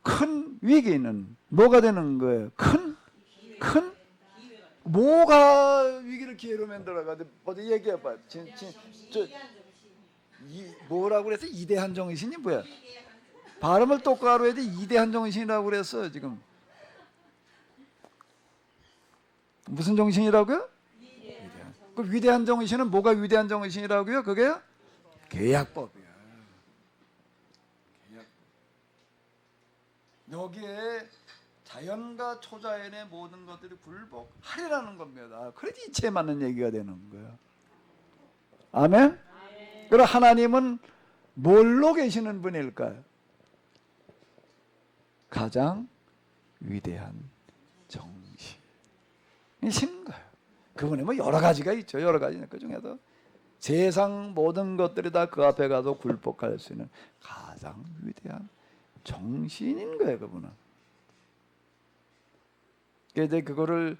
Speaker 1: 큰 위기는 뭐가 되는 거예요? 큰 뭐가 위기를 기회로 만들어가지고 어디 얘기해봐. 뭐라고 그랬어? 이대한 정신이 뭐야? 발음을 똑바로 해야지. 이대한 정신이라고 그랬어요. 지금 무슨 정신이라고요? 위대한. 그 위대한 정신은 뭐가 위대한 정신이라고요? 그게 계약법이야. 계약법. 여기에 자연과 초자연의 모든 것들이 굴복하리라는 겁니다. 그래서 이치에 맞는 얘기가 되는 거예요. 아멘? 그럼 하나님은 뭘로 계시는 분일까요? 가장 위대한 정신이신 거예요. 그분이 뭐 여러 가지가 있죠. 여러 가지. 그 중에도 세상 모든 것들이 다 그 앞에 가서 굴복할 수 있는 가장 위대한 정신인 거예요. 그분은. 이제 그거를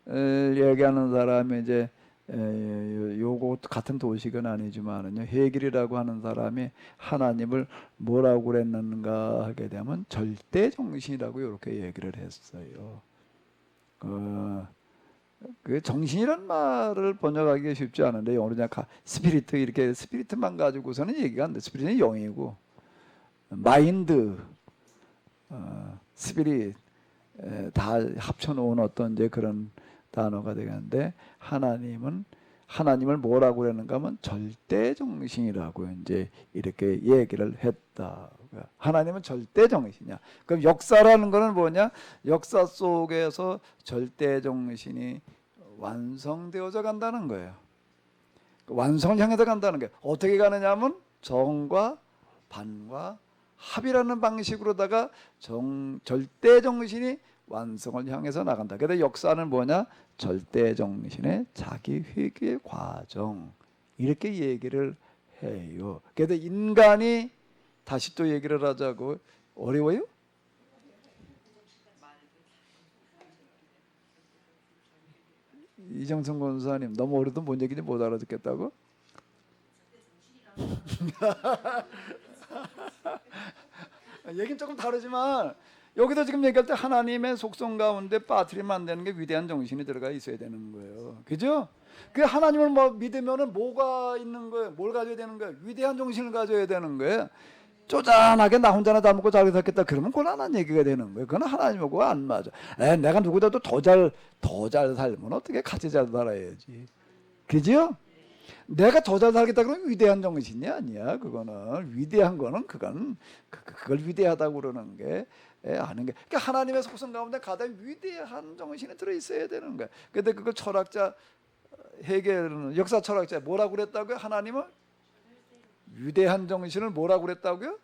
Speaker 1: 얘기하는 사람이 이제 요거 같은 도식은 아니지만은요, 헤겔이라고 하는 사람이 하나님을 뭐라고 그랬는가 하게 되면 절대 정신이라고 이렇게 얘기를 했어요. 그 정신이란 말을 번역하기 쉽지 않은데 영어로 그냥 스피리트 이렇게 스피리트만 가지고서는 얘기가 안 돼. 스피리트는 영이고 마인드, 스피릿 다 합쳐놓은 어떤 이제 그런 단어가 되겠는데, 하나님을 뭐라고 그러는가 하면 절대 정신이라고 이제 이렇게 얘기를 했다. 하나님은 절대 정신이야. 그럼 역사라는 거는 뭐냐? 역사 속에서 절대 정신이 완성되어져 간다는 거예요. 완성을 향해서 간다는 거예요. 어떻게 가느냐면 정과 반과 합이라는 방식으로다가 절대 정신이 완성을 향해서 나간다. 그래서 역사는 뭐냐? 절대 정신의 자기 회귀의 과정, 이렇게 얘기를 해요. 그래서 인간이 다시 또 얘기를 하자고. 어려워요? 이정성 권사님 너무 어려도 뭔 얘기인지 못 알아듣겠다고? 얘기는 조금 다르지만 여기도 지금 얘기할 때 하나님의 속성 가운데 빠뜨리면 안 되는 게 위대한 정신이 들어가 있어야 되는 거예요. 그죠? 그 하나님을 뭐 믿으면은 뭐가 있는 거예요? 뭘 가져야 되는 거예요? 위대한 정신을 가져야 되는 거예요. 쪼잔하게 나 혼자나 다 먹고 잘 살겠다 그러면 곤란한 얘기가 되는 거예요. 그건 하나님하고 안 맞아. 내가 누구보다도 더 잘 살면 어떻게 같이 잘 살아야지. 그죠? 내가 더 잘 살겠다 그러면 위대한 정신이 아니야. 그거는 위대한 거는 그걸 위대하다고 그러는 게 아는 게. 그러니까 하나님의 속성 가운데 가장 위대한 정신이 들어 있어야 되는 거야. 근데 그걸 철학자 헤겔은 역사 철학자 뭐라고 그랬다고요? 하나님은 위대한 정신을 뭐라고 그랬다고요?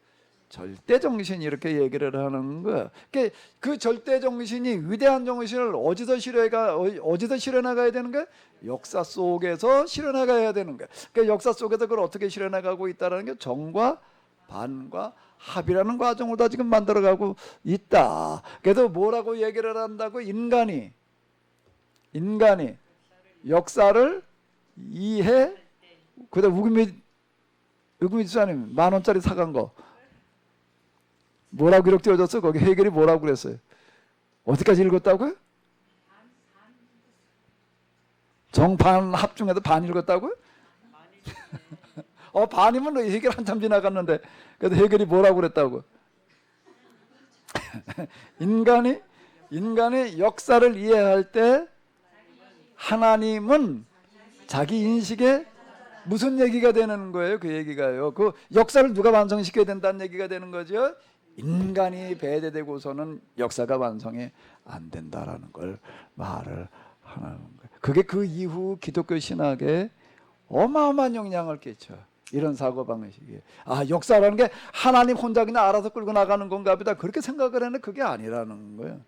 Speaker 1: 절대 정신, 이렇게 얘기를 하는 거야. 그러니까 그 절대 정신이 위대한 정신을 어디서 실현해가야 되는 거야? 역사 속에서 실현해가야 되는 거야. 그러니까 역사 속에서 그걸 어떻게 실현해가고 있다는 게 정과 반과 합이라는 과정을 다 지금 만들어가고 있다. 그래서 뭐라고 얘기를 한다고? 인간이 역사를 이해. 그다음 우금이 지사님 10,000원짜리 사간 거 뭐라고 기록 되어졌어? 거기 헤겔이 뭐라고 그랬어요? 어디까지 읽었다고요? 정반 합 중에도 반 읽었다고요? 반이면 해결 한참 지나갔는데 그래도 해결이 뭐라고 그랬다고? 인간이 역사를 이해할 때 하나님은 자기 인식에 무슨 얘기가 되는 거예요? 그 얘기가요. 그 역사를 누가 완성시켜야 된다는 얘기가 되는 거죠. 인간이 배제되고서는 역사가 완성이 안 된다라는 걸 말을 하는 거예요. 그게 그 이후 기독교 신학에 어마어마한 영향을 끼쳐. 이런 사고방식이. 역사라는 게 하나님 혼자 그냥 알아서 끌고 나가는 건가 보다. 그렇게 생각을 했는데 그게 아니라는 거예요.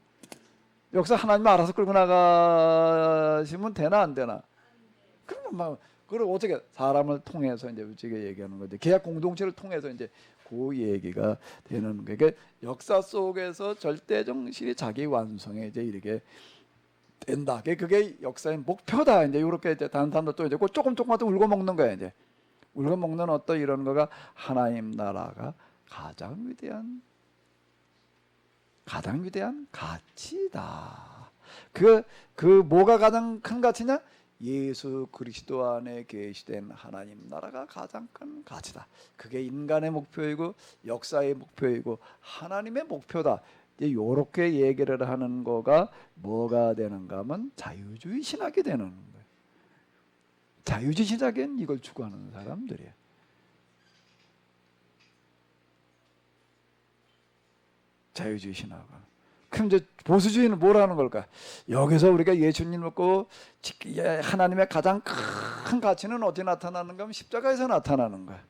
Speaker 1: 역사 하나님이 알아서 끌고 나가시면 되나 안 되나? 그러면 막 그걸 어떻게 사람을 통해서 이제 우리가 얘기하는 건데 계약 공동체를 통해서 이제 그 얘기가 되는 거예요. 그러니까 역사 속에서 절대 정신이 자기 완성에 이제 이렇게 된다. 그게 역사의 목표다. 이제 이렇게 이제 다른 사람도 또 이제 조금 또 울고 먹는 거야. 이제 울고 먹는 어떤 이런 거가 하나님 나라가 가장 위대한 가치다. 그 뭐가 가장 큰 가치냐? 예수 그리스도 안에 계시된 하나님 나라가 가장 큰 가치다. 그게 인간의 목표이고 역사의 목표이고 하나님의 목표다. 이제 요렇게 얘기를 하는 거가 뭐가 되는가 하면 자유주의 신학이 되는 거예요. 자유주의 신학은 이걸 추구하는 사람들이에요. 자유주의 신학은. 그럼 이제 보수주의는 뭐라는 걸까? 여기서 우리가 예수님 믿고 하나님의 가장 큰 가치는 어디 나타나는가 하면 십자가에서 나타나는 거야.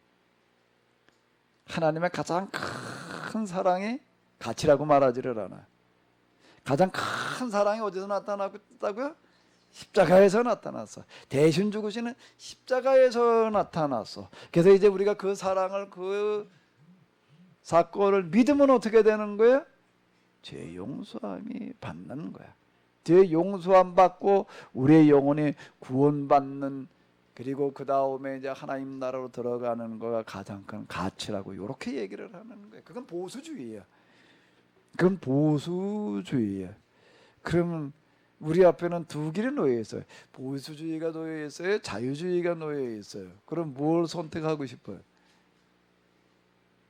Speaker 1: 하나님의 가장 큰 사랑이 가치라고 말하지를 않아. 가장 큰 사랑이 어디서 나타났다고요? 십자가에서 나타났어. 대신 죽으시는 십자가에서 나타났어. 그래서 이제 우리가 그 사랑을 그 사건을 믿으면 어떻게 되는 거예요? 죄 용서함이 받는 거야. 죄 용서함 받고 우리의 영혼이 구원받는 그리고 그 다음에 이제 하나님 나라로 들어가는 거가 가장 큰 가치라고 이렇게 얘기를 하는 거예요. 그건 보수주의야. 그건 보수주의야. 그러면 우리 앞에는 두 길이 놓여 있어요. 보수주의가 놓여 있어요. 자유주의가 놓여 있어요. 그럼 뭘 선택하고 싶어요?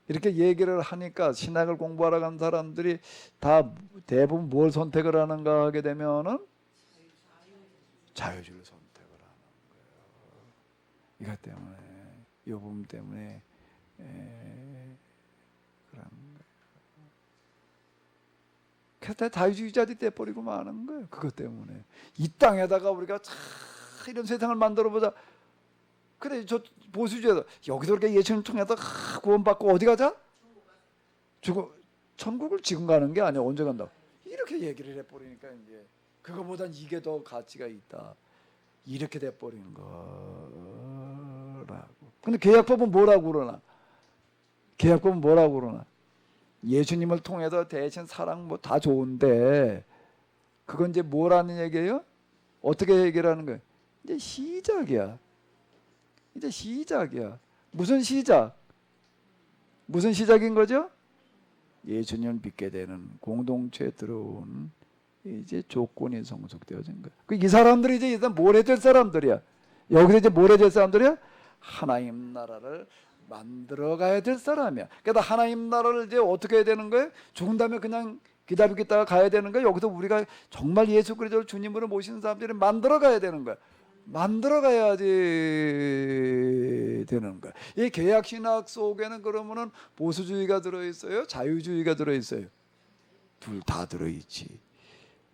Speaker 1: 이렇게 얘기를 하니까 신학을 공부하러 간 사람들이 다 대부분 뭘 선택을 하는가 하게 되면은 자유주의를 선택을 하는 거예요. 이것 때문에 이 부분 때문에 그런 거예요. 그래서 자유주의자들이 떼버리고 마는 거예요. 그것 때문에 이 땅에다가 우리가 참 이런 세상을 만들어 보자. 그래 저 보수주의자 여기서 이렇게 예수님 통해서 구원받고 어디 가자? 천국을 지금 가는 게 아니야. 언제 간다? 이렇게 얘기를 해버리니까 이제 그거보단 이게 더 가치가 있다. 이렇게 돼버리는 거라고. 근데 계약법은 뭐라고 그러나? 계약법은 뭐라고 그러나? 예수님을 통해서 대신 사랑 뭐 다 좋은데 그건 이제 뭐라는 얘기예요? 어떻게 얘기를 하는 거예요? 이제 시작이야. 이제 시작이야. 무슨 시작? 무슨 시작인 거죠? 예수님을 믿게 되는 공동체에 들어온 이제 조건이 성숙되어진 거야. 이 사람들이 이제 일단 뭘 해야 될 사람들이야. 여기서 이제 뭘 해야 될 사람들이야? 하나님 나라를 만들어 가야 될 사람이야. 그러니까 하나님 나라를 이제 어떻게 해야 되는 거예요? 죽은 다음에 그냥 기다리겠다가 가야 되는 거야. 여기서 우리가 정말 예수 그리스도를 주님으로 모시는 사람들이 만들어 가야 되는 거야. 만들어 가야지 되는 거야. 이 개약 신학 속에는 그러면은 보수주의가 들어 있어요, 자유주의가 들어 있어요. 둘 다 들어 있지.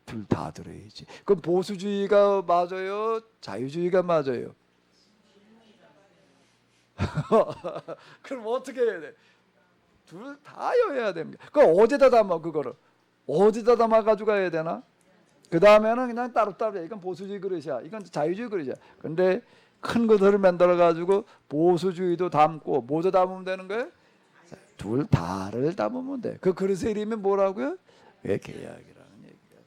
Speaker 1: 둘 다 들어 있지. 그럼 보수주의가 맞아요, 자유주의가 맞아요? 그럼 어떻게 해야 돼? 둘 다여야 됩니다. 그럼 어디다 담아 그거를? 어디다 담아 가지고 가야 되나? 그 다음에는 그냥 따로따로 이건 보수주의 그릇이야, 이건 자유주의 그릇이야. 근데 큰 것을 만들어 가지고 보수주의도 담고 뭐도 담으면 되는 거예요? 둘 다를 담으면 돼. 그 그릇의 이름이 뭐라고요? 왜 계약이라는 얘기야.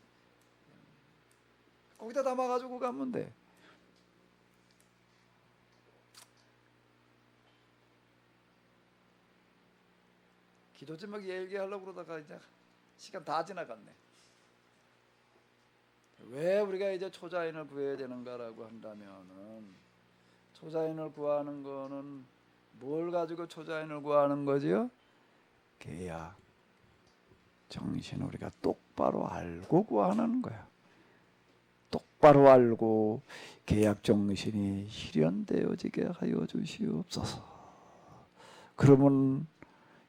Speaker 1: 거기다 담아 가지고 가면 돼. 기도 제목 얘기하려고 그러다가 이제 시간 다 지나갔네. 왜 우리가 이제 초자연을 구해야 되는가라고 한다면은 초자연을 구하는 거는 뭘 가지고 초자연을 구하는 거지요? 계약 정신 우리가 똑바로 알고 구하는 거야. 똑바로 알고 계약 정신이 실현되어지게 하여 주시옵소서. 그러면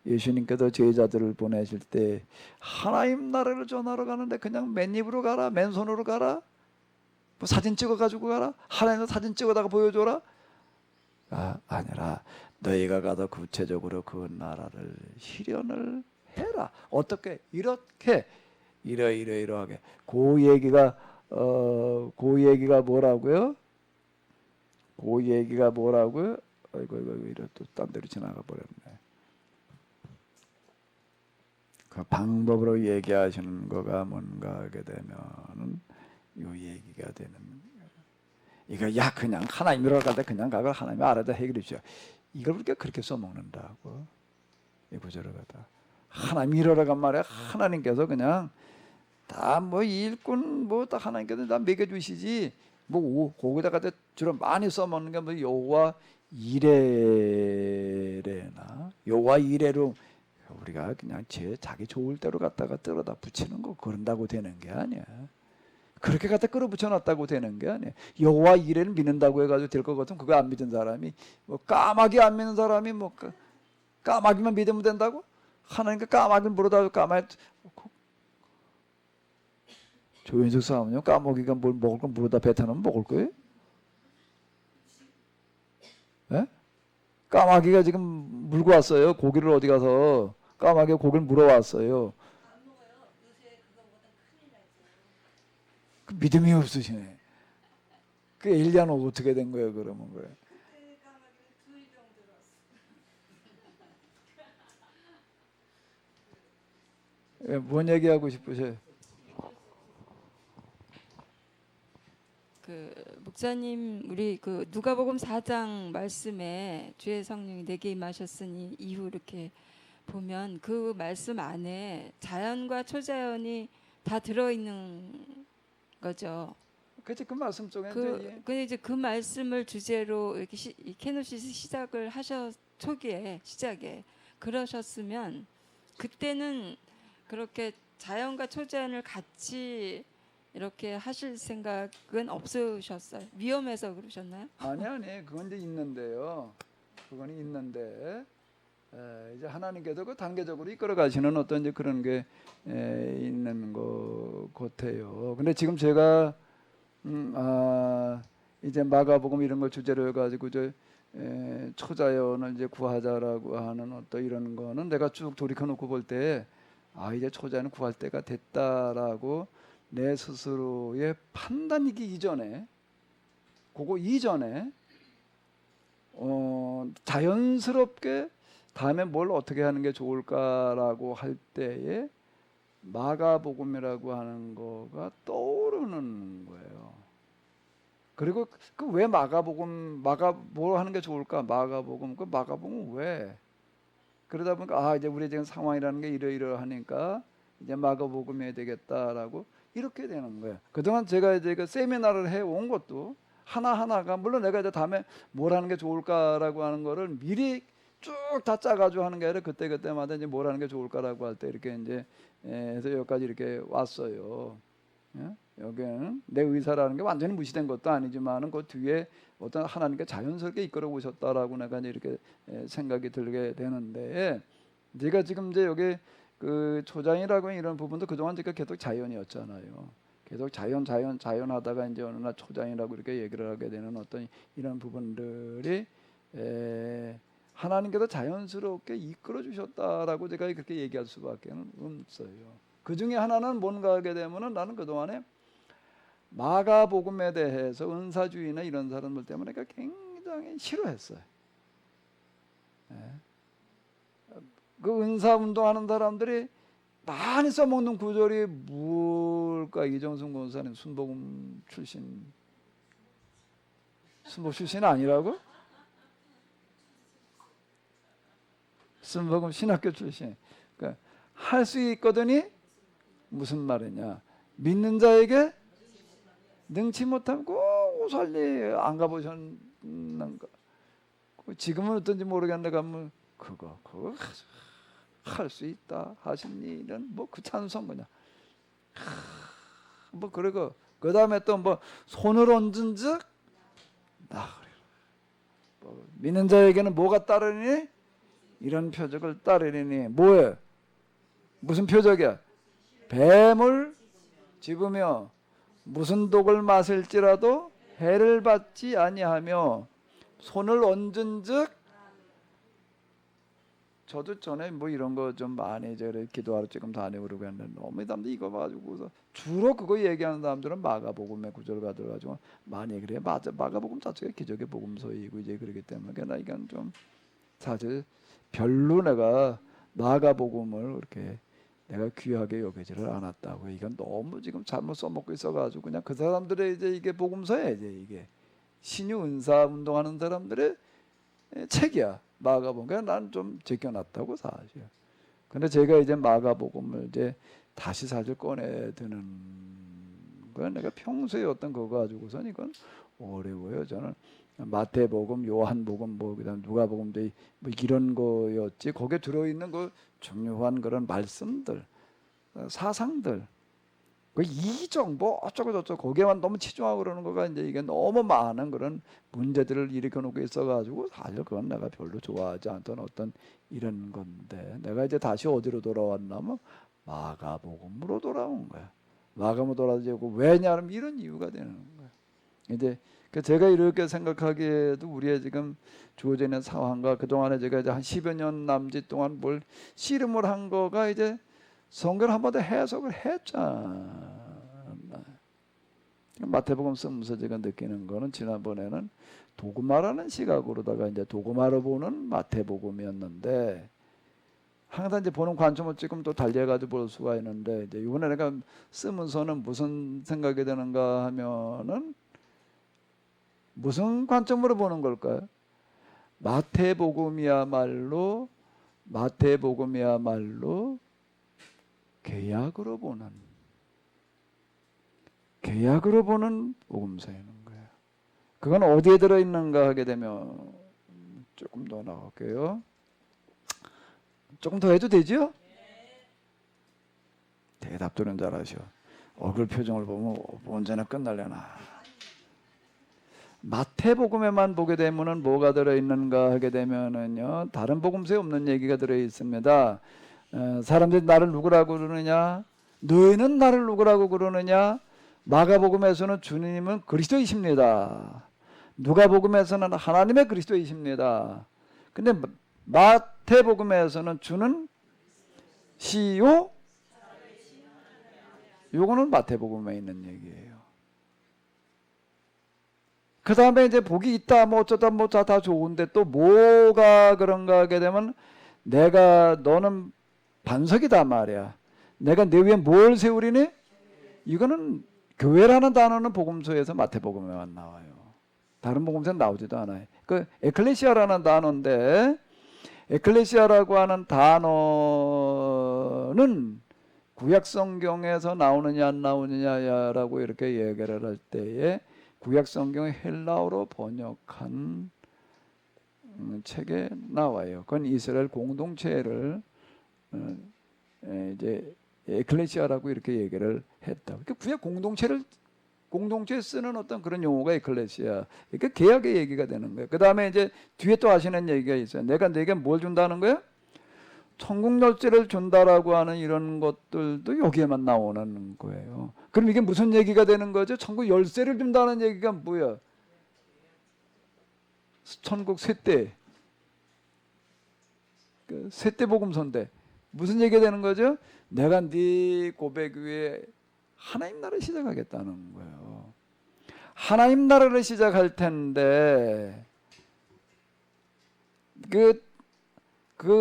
Speaker 1: 예수님께서 제자들을 보내실 때 하나님 나라를 전하러 가는데 그냥 맨입으로 가라, 맨손으로 가라, 뭐 사진 찍어 가지고 가라, 하나님도 사진 찍어다가 보여줘라, 아니라 너희가 가서 구체적으로 그 나라를 실현을 해라. 어떻게? 이렇게 이러이러하게. 그 얘기가 뭐라고요? 그 얘기가 뭐라고요? 아이고 이래 또 딴 데로 지나가 버렸네. 그 방법으로 얘기하시는 거가 뭔가 하게 되면은 이 얘기가 되는 거예요. 이거 야 그냥 하나님이라고 할때 그냥 가고 하나님 알아서 해결해 주죠. 이걸 우리가 그렇게 써먹는다고. 이 구절을 갖다 하나님 이러라고 한 말이야. 하나님께서 그냥 다 뭐 일꾼 뭐 다 하나님께서 다 먹여주시지 뭐 거기다가 주로 많이 써먹는 게 뭐 여호와 이레나 여호와 이레로 우리가 그냥 자기 좋을 대로 갖다가 떨어다 붙이는 거 그런다고 되는 게 아니야. 그렇게 갖다 끌어붙여놨다고 되는 게 아니야. 여호와 이레를 믿는다고 해가지고 될 것 같으면 그거 안 믿은 사람이 뭐 까마귀 안 믿는 사람이 뭐 까마귀만 믿으면 된다고? 하나님께 까마귀를 물어다 까마귀 조윤석 사람은요 까마귀가 뭘 먹을 건 물어다 뱉어놓으면 먹을 거예요? 예? 까마귀가 지금 물고 왔어요. 고기를 어디 가서 까마귀가 고기를 물어왔어요. 그 믿음이 없으시네. 그 엘리야는 어떻게 된 거예요? 그러면 그래. 예, 뭔 얘기하고 싶으세요?
Speaker 7: 그 목사님 우리 그 누가복음 4장 말씀에 주의 성령이 내게 임하셨으니 이후 이렇게 보면 그 말씀 안에 자연과 초자연이 다 들어 있는 거죠.
Speaker 1: 그치 그 말씀 속에
Speaker 7: 근데 이제 그 말씀을 주제로 이렇게 이 케노시스 시작을 시작에 그러셨으면 그때는 그렇게 자연과 초자연을 같이 이렇게 하실 생각은 없으셨어요? 위험해서 그러셨나요?
Speaker 1: 아니 그건 이제 있는데요. 그건 있는데 이제 하나님께서 그 단계적으로 이끌어 가시는 어떤 이제 그런 게 있는 것 같아요. 근데 지금 제가 이제 마가복음 이런 걸 주제로 해가지고 초자연을 이제 구하자라고 하는 어떤 이런 거는 내가 쭉 돌이켜 놓고 볼 때 이제 초자연을 구할 때가 됐다라고 내 스스로의 판단이기 이전에 그거 이전에 자연스럽게 다음에 뭘 어떻게 하는 게 좋을까라고 할 때에 마가복음이라고 하는 거가 떠오르는 거예요. 그리고 그 왜 마가복음 뭘 하는 게 좋을까? 마가복음 왜? 그러다 보니까 이제 우리 지금 상황이라는 게 이러이러하니까 이제 마가복음 해야 되겠다라고 이렇게 되는 거예요. 그동안 제가 이제 그 세미나를 해온 것도 하나하나가 물론 내가 이제 다음에 뭘 하는 게 좋을까라고 하는 거를 미리 쭉 다 짜가지고 하는 게 아니라 그때마다 이제 뭘 하는 게 좋을까라고 할 때 이렇게 이제 해서 여기까지 이렇게 왔어요. 예? 여기는 내 의사라는 게 완전히 무시된 것도 아니지만은 그 뒤에 어떤 하나님께 자연스럽게 이끌어 오셨다라고 내가 이제 이렇게 생각이 들게 되는데 제가 지금 이제 여기 그 초자연이라고 하는 이런 부분도 그동안 제가 계속 자연이었잖아요. 계속 자연 하다가 이제 어느 날 초자연이라고 이렇게 얘기를 하게 되는 어떤 이런 부분들이 하나님께서 자연스럽게 이끌어 주셨다라고 제가 그렇게 얘기할 수밖에 없어요. 그 중에 하나는 뭔가 하게 되면은 나는 그동안에 마가복음에 대해서 은사주의나 이런 사람들 때문에 굉장히 싫어했어요. 그 은사 운동하는 사람들이 많이 써먹는 구절이 뭘까? 이정순 권사님 순복음 출신 아니라고? 순복음 신학교 출신. 그러니까 할 수 있거든이 무슨 말이냐? 믿는 자에게 능치 못하면 꼭 오살리 안 가보셨는가? 지금은 어떤지 모르겠는데 가면 그거 할 수 있다 하신 일은 뭐 그 찬성 그냥 뭐 그러고 그 다음에 또 뭐 손을 얹은즉 나 뭐 믿는 자에게는 뭐가 따르니 이런 표적을 따르니 뭐예요? 무슨 표적이야? 뱀을 집으며 무슨 독을 마실지라도 해를 받지 아니하며 손을 얹은즉 저도 전에 뭐 이런 거 좀 많이 저래 기도하러 지금 다니고 그러고 했는데 너무 사람들이 이거 가지고서 주로 그거 얘기하는 사람들은 마가복음의 구절 가지고 많이 그래. 맞아, 마가복음 자체가 기적의 복음서이고 이제 그러기 때문에 나 이건 좀 사실 별로 내가 마가복음을 그렇게 내가 귀하게 여기지를 않았다고. 이건 너무 지금 잘못 써먹고 있어가지고 그냥 그 사람들의 이제 이게 복음서야 이제 이게 신유 은사 운동하는 사람들의 책이야. 마가복음. 그냥 난 좀 제껴놨다고 사실. 근데 제가 이제 마가복음을 이제 다시 사실 꺼내드는 건 내가 평소에 어떤 거 가지고선 이건 어려워요. 저는 마태복음, 요한복음, 뭐 그다음 누가복음 뭐 이런 거였지. 거기에 들어있는 그 중요한 그런 말씀들, 사상들, 그 이정 뭐 어쩌고 저쩌고 거기에만 너무 치중하고 그러는 거가 이제 이게 너무 많은 그런 문제들을 일으켜 놓고 있어가지고 사실 그건 내가 별로 좋아하지 않던 어떤 이런 건데 내가 이제 다시 어디로 돌아왔냐면 마가복음으로 돌아온 거야. 마가복음으로 돌아오고 왜냐하면 이런 이유가 되는 거야. 이제 제가 이렇게 생각하기에도 우리의 지금 주어져 있는 상황과 그 동안에 제가 이제 한 10여 년 남짓 동안 뭘 씨름을 한 거가 이제 성경을 한 번 더 해석을 했잖아. 마태복음 쓰면서 제가 느끼는 거는 지난번에는 도구마라는 시각으로다가 이제 도구마로 보는 마태복음이었는데 항상 이제 보는 관점을 조금 또 달리해가지고 볼 수가 있는데 이제 이번에 내가 쓰면서는 무슨 생각이 드는가 하면은 무슨 관점으로 보는 걸까요? 마태복음이야말로 계약으로 보는 복음서인 거예요. 그건 어디에 들어있는가 하게 되면 조금 더 나갈게요. 조금 더 해도 되죠? 대답들은 잘하셔. 얼굴 표정을 보면 언제나 끝날려나. 마태복음에만 보게 되면은 뭐가 들어있는가 하게 되면은요 다른 복음서에 없는 얘기가 들어있습니다. 사람들이 나를 누구라고 그러느냐? 너희는 나를 누구라고 그러느냐? 마가복음에서는 주님은 그리스도이십니다. 누가복음에서는 하나님의 그리스도이십니다. 근데 마태복음에서는 주는 시요? 요거는 마태복음에 있는 얘기예요. 그 다음에 이제 복이 있다 뭐 어쩌다 뭐 다 좋은데 또 뭐가 그런가 하게 되면 너는 반석이다 말이야. 내가 내 위에 뭘 세우리니? 이거는 교회라는 단어는 복음서에서 마태복음에만 나와요. 다른 복음서는 나오지도 않아요. 그 에클레시아라는 단어인데 에클레시아라고 하는 단어는 구약 성경에서 나오느냐 안 나오느냐라고 이렇게 얘기를 할 때에 구약 성경의 헬라어로 번역한 책에 나와요. 그건 이스라엘 공동체를 이제 에클레시아라고 이렇게 얘기를 했다. 그러니까 구약 공동체에 쓰는 어떤 그런 용어가 에클레시아. 그러니까 계약의 얘기가 되는 거예요. 그 다음에 이제 뒤에 또 하시는 얘기가 있어요. 내가 네게 뭘 준다는 거야? 천국 열쇠를 준다라고 하는 이런 것들도 여기에만 나오는 거예요. 그럼 이게 무슨 얘기가 되는 거죠? 천국 열쇠를 준다는 얘기가 뭐야? 천국 쇠대. 그 쇠대 복음서인데 무슨 얘기가 되는 거죠? 내가 네 고백 위에 하나님 나라를 시작하겠다는 거예요. 하나님 나라를 시작할 텐데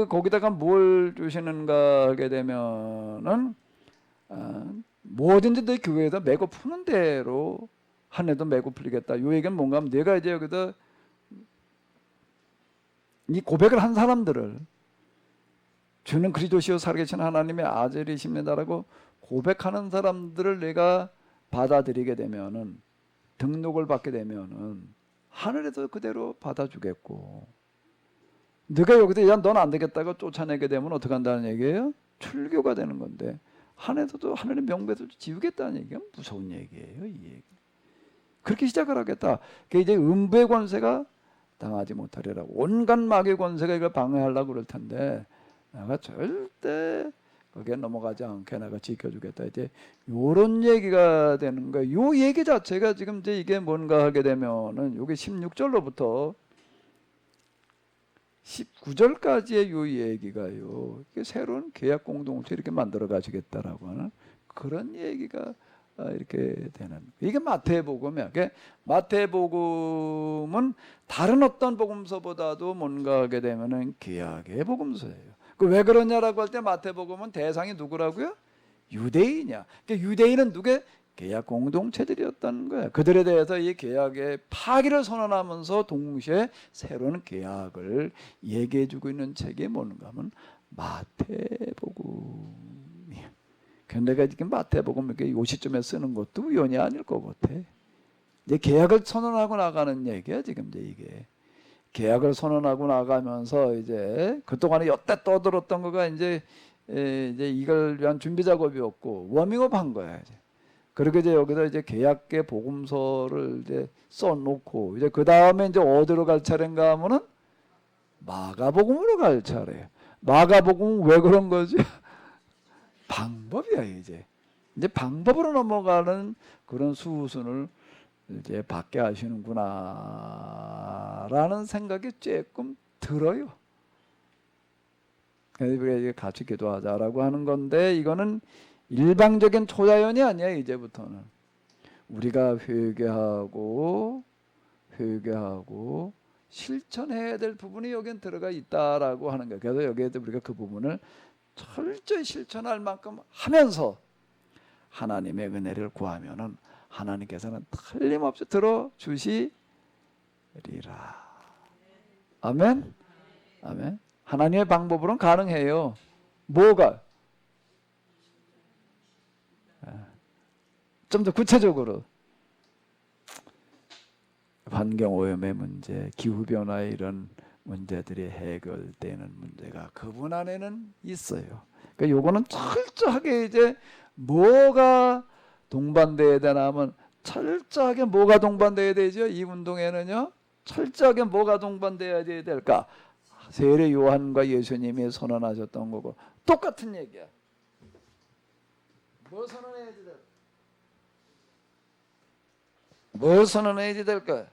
Speaker 1: 거기다가 뭘 주시는가 하게 되면은 뭐든지 내 교회에다 메고 푸는 대로 한 해도 메고 풀리겠다. 요 얘기는 뭔가 하면 내가 이제 여기다 이 고백을 한 사람들을 주는 그리스도시요 살아계신 하나님의 아들이십니다라고 고백하는 사람들을 내가 받아들이게 되면은 등록을 받게 되면은 하늘에서 그대로 받아주겠고, 네가 여기서 야 넌 안 되겠다고 쫓아내게 되면 어떻게 한다는 얘기예요? 출교가 되는 건데 하늘에서도 하늘의 명배도 지우겠다는 얘기가 무서운 얘기예요. 이 얘기. 그렇게 시작을 하겠다. 그게 이제 음부의 권세가 당하지 못하리라. 온갖 마귀의 권세가 이걸 방해하려고 그럴 텐데 내가 절대 거기에 넘어가지 않게 내가 지켜주겠다. 이제 요런 얘기가 되는 거예요. 요 얘기 자체가 지금 이제 이게 뭔가 하게 되면은 요게 16절로부터 19절까지의 요 얘기가요. 이게 새로운 계약 공동체 이렇게 만들어 가시겠다라고 하는 그런 얘기가 이렇게 되는. 이게 마태복음이야. 마태복음은 다른 어떤 복음서보다도 뭔가 하게 되면은 계약의 복음서예요. 왜 그러냐라고 할 때 마태복음은 대상이 누구라고요? 유대인이야. 그러니까 유대인은 누구의 계약 공동체들이었다는 거야. 그들에 대해서 이 계약의 파기를 선언하면서 동시에 새로운 계약을 얘기해주고 있는 책이 뭔가 하면 마태복음이야. 근데 내가 지금 마태복음 이렇게 요 시점에 쓰는 것도 우연이 아닐 것 같아. 이제 계약을 선언하고 나가는 얘기야 지금 이제 이게. 계약을 선언하고 나가면서 이제 그동안에 여태 떠들었던 거가 이제 이걸 위한 준비 작업이었고 워밍업 한 거야 이제. 그리고 이제 여기다 이제 계약계 복음서를 이제 써놓고 이제 그 다음에 이제 어디로 갈 차례인가 하면은 마가복음으로 갈 차례. 마가복음 왜 그런 거지? 방법이야 이제. 이제 방법으로 넘어가는 그런 수순을 이제 받게 하시는구나라는 생각이 조금 들어요. 그래서 우리가 같이 기도하자라고 하는 건데 이거는 일방적인 초자연이 아니야. 이제부터는 우리가 회개하고 실천해야 될 부분이 여기에 들어가 있다라고 하는 거예요. 그래서 여기에 우리가 그 부분을 철저히 실천할 만큼 하면서 하나님의 은혜를 구하면은 하나님께서는 틀림없이 들어주시리라. 아멘. 아멘. 하나님의 방법으로는 가능해요. 뭐가? 좀 더 구체적으로 환경오염의 문제, 기후변화의 이런 문제들이 해결되는 문제가 그분 안에는 있어요. 그러니까 요거는 철저하게 이제 뭐가 동반돼야 되나 하면 철저하게 뭐가 동반돼야 되죠? 이 운동에는요. 철저하게 뭐가 동반돼야 될까? 세례 요한과 예수님이 선언하셨던 거고 똑같은 얘기야. 뭐 선언해야 될까? 뭘 선언해야 될까?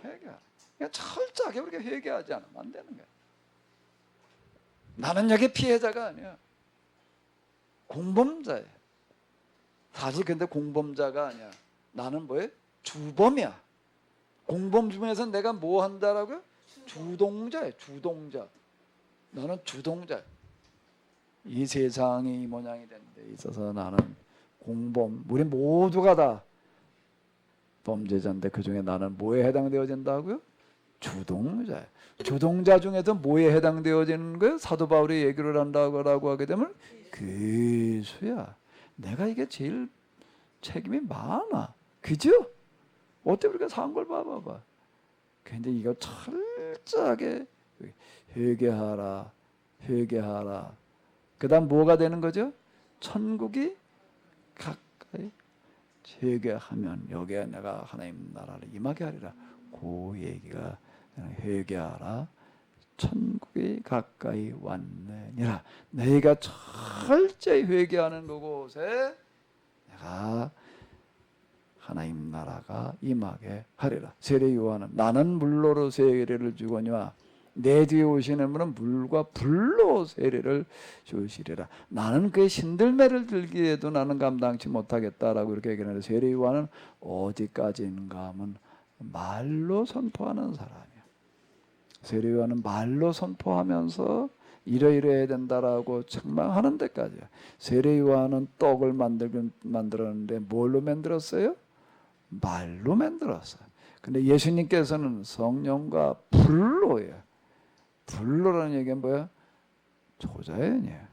Speaker 1: 회개. 그냥 철저하게 우리가 회개하지 않으면 안 되는 거야. 나는 여기 피해자가 아니야. 공범자야. 사실 근데 공범자가 아니야. 나는 뭐야? 주범이야. 공범 중에서 내가 뭐 한다라고요? 주동자야. 주동자. 나는 주동자. 이 세상이 이 모양이 된 데 있어서 나는 공범. 우리 모두가 다 범죄자인데 그중에 나는 뭐에 해당되어진다고요? 주동자. 주동자 중에서 뭐에 해당되어지는 거예요? 사도 바울이 얘기를 한다고 하게 되면 괴수야. 내가 이게 제일 책임이 많아. 그죠? 어때 우리가 산 걸 봐봐. 근데 이거 철저하게 회개하라. 그 다음 뭐가 되는 거죠? 천국이 가까이. 회개하면 여기에 내가 하나님 나라를 임하게 하리라. 그 얘기가 회개하라. 천국이 가까이 왔느니라. 내가 철저히 회개하는 그곳에 내가 하나님 나라가 임하게 하리라. 세례 요한은 나는 물로로 세례를 주거니와 내 뒤에 오시는 분은 물과 불로 세례를 주시리라. 나는 그의 신들매를 들기에도 나는 감당치 못하겠다라고 이렇게 얘기하는데 세례 요한은 어디까지인가 하면 말로 선포하는 사람이야. 세례 요한은 말로 선포하면서 이러이러해야 된다라고 책망하는 데까지야. 세례 요한은 떡을 만들었는데 뭘로 만들었어요? 말로 만들었어요. 근데 예수님께서는 성령과 불로예요. 불로라는 얘기는 뭐야? 초자연이에요.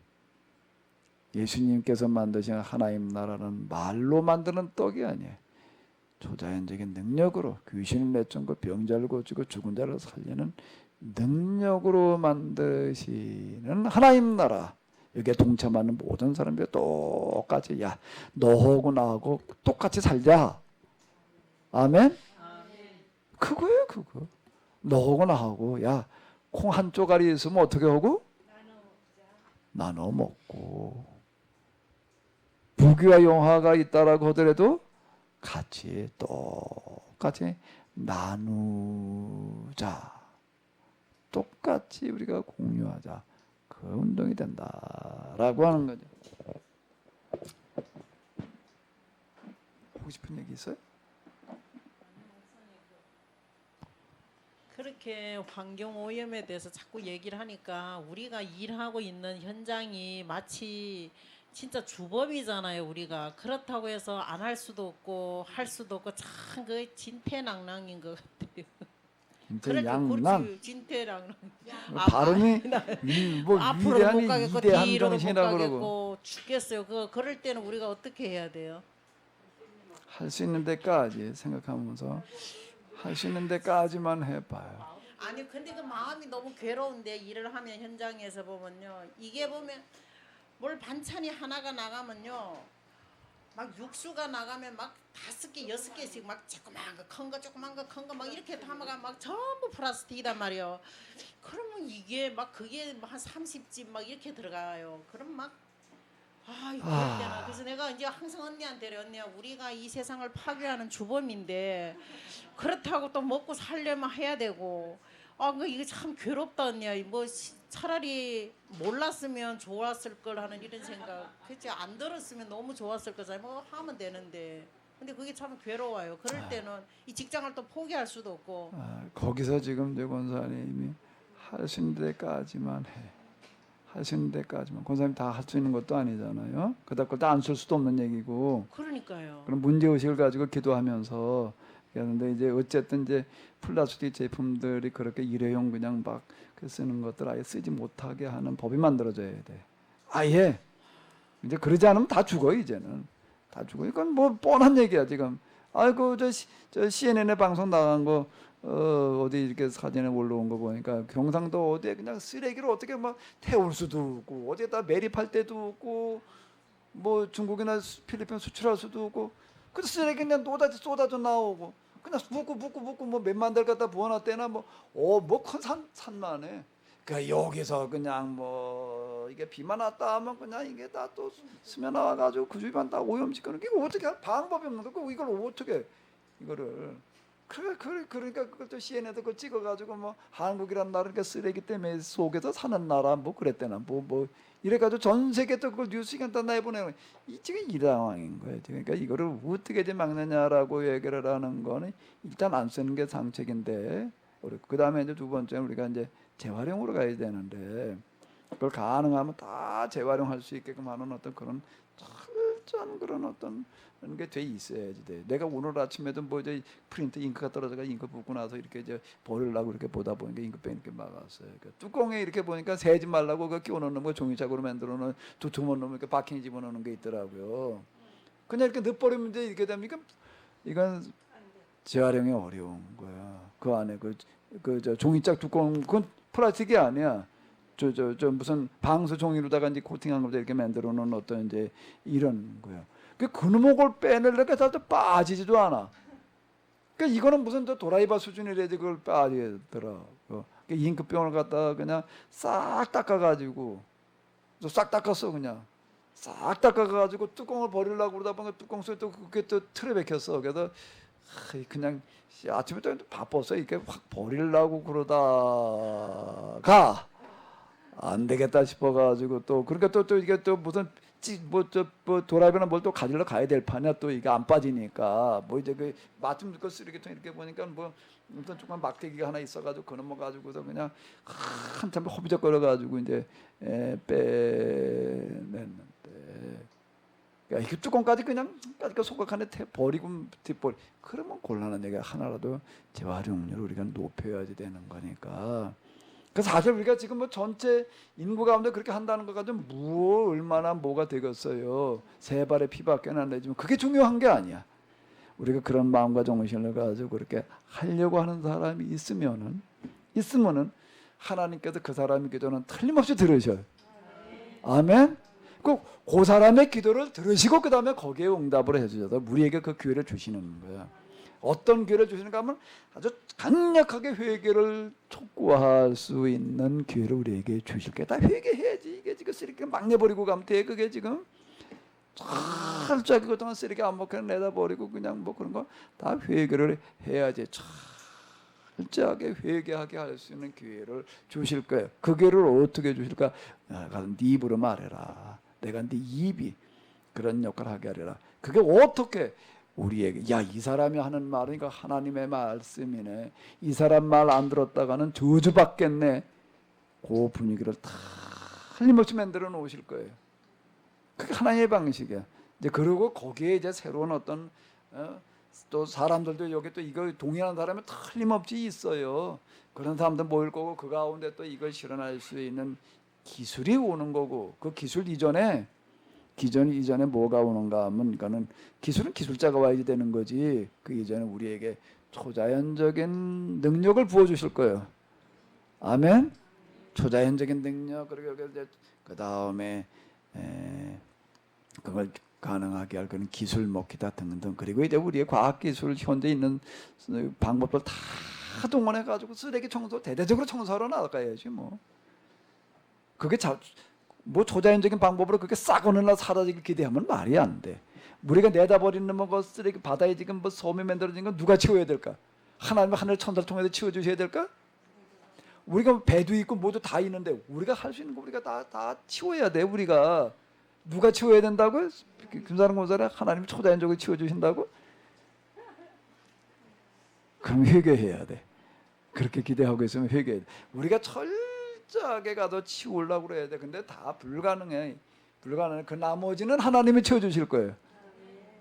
Speaker 1: 예수님께서 만드신 하나님 나라는 말로 만드는 떡이 아니에요. 초자연적인 능력으로 귀신을 내쫓고 병자를 고치고 죽은 자를 살리는 능력으로 만드시는 하나님 나라. 여기에 동참하는 모든 사람들이 똑같이 야 너하고 나하고 똑같이 살자. 아멘? 그거예요 그거. 너하고 나하고 야 콩 한 쪼가리 있으면 어떻게 하고? 나눠 먹고. 부귀와 영화가 있다라고 하더라도 같이 똑같이 나누자. 똑같이 우리가 공유하자. 그 운동이 된다라고 하는 거죠. 하고 싶은 얘기 있어요?
Speaker 8: 그렇게 환경 오염에 대해서 자꾸 얘기를 하니까 우리가 일하고 있는 현장이 마치 진짜 주범이잖아요. 우리가 그렇다고 해서 안 할 수도 없고 할 수도 없고 참 그 진퇴낭낭인 것 같아요.
Speaker 1: 진퇴양난.
Speaker 8: 진퇴낭낭.
Speaker 1: 발음이 뭐
Speaker 8: 앞으로 못
Speaker 1: 위대한
Speaker 8: 가겠고
Speaker 1: 위대한
Speaker 8: 뒤로도 못
Speaker 1: 정신이라고 그러고
Speaker 8: 가겠고 죽겠어요. 그럴 때는 우리가 어떻게 해야 돼요?
Speaker 1: 할 수 있는 데까지 생각하면서 할 수 있는 데까지만 해봐요.
Speaker 8: 아니 근데 그 마음이 너무 괴로운데 일을 하면 현장에서 보면요. 이게 보면 뭘 반찬이 하나가 나가면요. 막 육수가 나가면 막 5개, 6개씩 막 조그만 거, 큰 거, 조그만 거, 큰 거 막 이렇게 담아가 막 전부 플라스틱이단 말이에요. 그러면 이게 막 그게 한 30집 막 이렇게 들어가요. 그럼 막 이거 그럴 때는 그래서 내가 이제 항상 언니한테 그래. 언니야 우리가 이 세상을 파괴하는 주범인데 그렇다고 또 먹고 살려면 해야 되고 이게 참 괴롭다 언니야. 뭐 차라리 몰랐으면 좋았을 걸 하는 이런 생각. 그치 안 들었으면 너무 좋았을 거잖아요. 뭐 하면 되는데. 근데 그게 참 괴로워요. 그럴 때는 이 직장을 또 포기할 수도 없고.
Speaker 1: 거기서 지금 저 권사님이 할 수 있는 데까지만 해. 할 수 있는 데까지만. 권사님 다 할 수 있는 것도 아니잖아요. 그다 그걸 다 안 쓸 수도 없는 얘기고.
Speaker 8: 그러니까요.
Speaker 1: 그럼 문제 의식을 가지고 기도하면서 그런데 이제 어쨌든 이제 플라스틱 제품들이 그렇게 일회용 그냥 막 쓰는 것들 아예 쓰지 못하게 하는 법이 만들어져야 돼. 아예 이제 그러지 않으면 다 죽어 이제는 다 죽어. 이건 뭐 뻔한 얘기야 지금. 아이고 저 CNN에 방송 나간 거 어디 이렇게 사진에 올라온 거 보니까 경상도 어디에 그냥 쓰레기를 어떻게 막 태울 수도 없고 어디에다 매립할 때도 없고 뭐 중국이나 필리핀 수출할 수도 없고 그 쓰레기 그냥 쏟아져 나오고 그냥 붓고 뭐 몇만 달 갖다 부어놨대나 뭐큰 산만해. 그 여기서 그냥 뭐 이게 비만 왔다 하면 그냥 이게 다 또 스며 나와가지고 그 주변 다 오염시키는 게 이거 어떻게 할 방법이 없는 거고 이걸 어떻게 이거를 그러니까 그것도 CNN에도 그걸 찍어가지고 뭐 한국이란 나라 그러니까 쓰레기 때문에 속에서 사는 나라 뭐 그랬대나 뭐 이래가지고 전 세계 또 그걸 뉴스기간 다 내보내는 이 지금 이 상황인 거예요. 그러니까 이거를 어떻게 이제 막느냐라고 얘기를 하는 거는 일단 안 쓰는 게 상책인데 그 다음에 이제 두 번째는 우리가 이제 재활용으로 가야 되는데 그걸 가능하면 다 재활용할 수 있게끔 하는 어떤 그런 철저한 그런 어떤 게 돼 있어야지 돼. 내가 오늘 아침에도 뭐 이제 프린트 잉크가 떨어져가 잉크 붓고 나서 이렇게 이제 버리려고 이렇게 보다 보니까 잉크병 이렇게 막았어요. 그러니까 뚜껑에 이렇게 보니까 새지 말라고 그 끼워 넣는 거 종이짝으로 만들어 놓은 두툼한 놈 이렇게 바킹 집어 넣는 게 있더라고요. 그냥 이렇게 넣어버리면 이제 이렇게 되면 이건 재활용이 어려운 거야. 그 안에 저 종이짝 뚜껑 그건 플라스틱이 아니야. 저 무슨 방수 종이로다가 이제 코팅한 거다 이렇게 만들어 놓은 어떤 이제 이런 거야. 그 놈을 빼내려니까 잘 빠지지도 않아. 그러니까 이거는 무슨 저 도라이바 수준이라지 그걸 빠지더라고. 잉크병을 갖다가 그냥 싹 닦아가지고 싹 닦았어 그냥. 싹 닦아가지고 뚜껑을 버리려고 그러다 보니까 뚜껑 속에 또 그게 또 틀에 박혔어. 그래서 그냥 아침에 또 바빴어. 이렇게 확 버리려고 그러다가 안 되겠다 싶어가지고 또 그러니까 또 이게 또 무슨 뭐 도라이버나 뭘 또 가지러 가야 될 판이야. 또 이게 안 빠지니까 뭐 이제 그 마침 그 쓰레기통 이렇게 보니까 뭐 무슨 조그만 막대기가 하나 있어가지고 그놈 뭐 가지고서 그냥 한참 허비적거려가지고 이제 빼냈는데 그러니까 이 뚜껑까지 그냥 소각한에 버리고 뒷버리 그러면 곤란한 얘기가 하나라도 재활용률을 우리가 높여야지 되는 거니까 그 사실 우리가 지금 뭐 전체 인구 가운데 그렇게 한다는 것 가지고 얼마나 뭐가 되겠어요. 세 발의 피밖에 안 내지만 그게 중요한 게 아니야. 우리가 그런 마음과 정신을 가지고 그렇게 하려고 하는 사람이 있으면은 하나님께서 그 사람의 기도는 틀림없이 들으셔요. 아멘. 그 사람의 기도를 들으시고 그 다음에 거기에 응답을 해주셔서 우리에게 그 기회를 주시는 거야. 어떤 기회를 주시는가 하면 아주 강력하게 회개를 촉구할 수 있는 기회를 우리에게 주실 거야. 다 회개해야지. 이게 지금 쓰레기 막 내버리고 가면 돼. 그게 지금 철저하게 그동안 쓰레기 안 먹게 내다버리고 그냥 뭐 그런 거 다 회개를 해야지. 철저하게 회개하게 할 수 있는 기회를 주실 거예요. 그 기회를 어떻게 주실까? 가서 네 입으로 말해라. 내가 네 입이 그런 역할을 하게 하리라. 그게 어떻게 우리에게 이 사람이 하는 말은 이거 하나님의 말씀이네. 이 사람 말 안 들었다가는 저주받겠네. 그 분위기를 다 틀림없이 만들어 놓으실 거예요. 그게 하나님의 방식이야. 이제 그리고 거기에 이제 새로운 어떤 또 사람들도 여기 또 이거 동의하는 사람이 틀림없이 있어요. 그런 사람들 모일 거고 그 가운데 또 이걸 실현할 수 있는 기술이 오는 거고 그 기술 이전에 뭐가 오는가 하면 그러니까는 기술은 기술자가 와야지 되는 거지. 그 이전에 우리에게 초자연적인 능력을 부어 주실 거예요. 아멘. 초자연적인 능력 그리고 이제 그 다음에 그걸 가능하게 할 그런 기술 먹기다 등등 그리고 이제 우리의 과학 기술 현재 있는 방법들 다 동원해 가지고 쓰레기 청소 대대적으로 청소하러 나가야지 뭐. 그게 뭐 초자연적인 방법으로 그렇게 싹 어느 날 사라지길 기대하면 말이 안 돼. 우리가 내다 버리는 뭐 쓰레기 바다에 지금 뭐 섬이 만들어진 건 누가 치워야 될까? 하나님 하늘 천사를 통해서 치워 주셔야 될까? 우리가 배도 있고 모두 다 있는데 우리가 할 수 있는 거 우리가 다 치워야 돼. 우리가 누가 치워야 된다고요? 김사랑 권사님 하나님이 초자연적으로 치워 주신다고? 그럼 회개해야 돼. 그렇게 기대하고 있으면 회개해야 돼. 우리가 철저하게 가서 치우려고 그래야 돼. 근데 다 불가능해. 그 나머지는 하나님이 치워주실 거예요.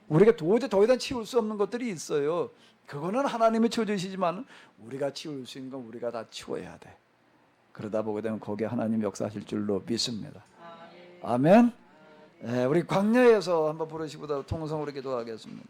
Speaker 1: 우리가 도저히 더 이상 치울 수 없는 것들이 있어요. 그거는 하나님이 치워주시지만 우리가 치울 수 있는 건 우리가 다 치워야 돼. 그러다 보게 되면 거기에 하나님 역사하실 줄로 믿습니다. 아멘. 우리 광야에서 한번 부르시보다 통성으로 기도하겠습니다.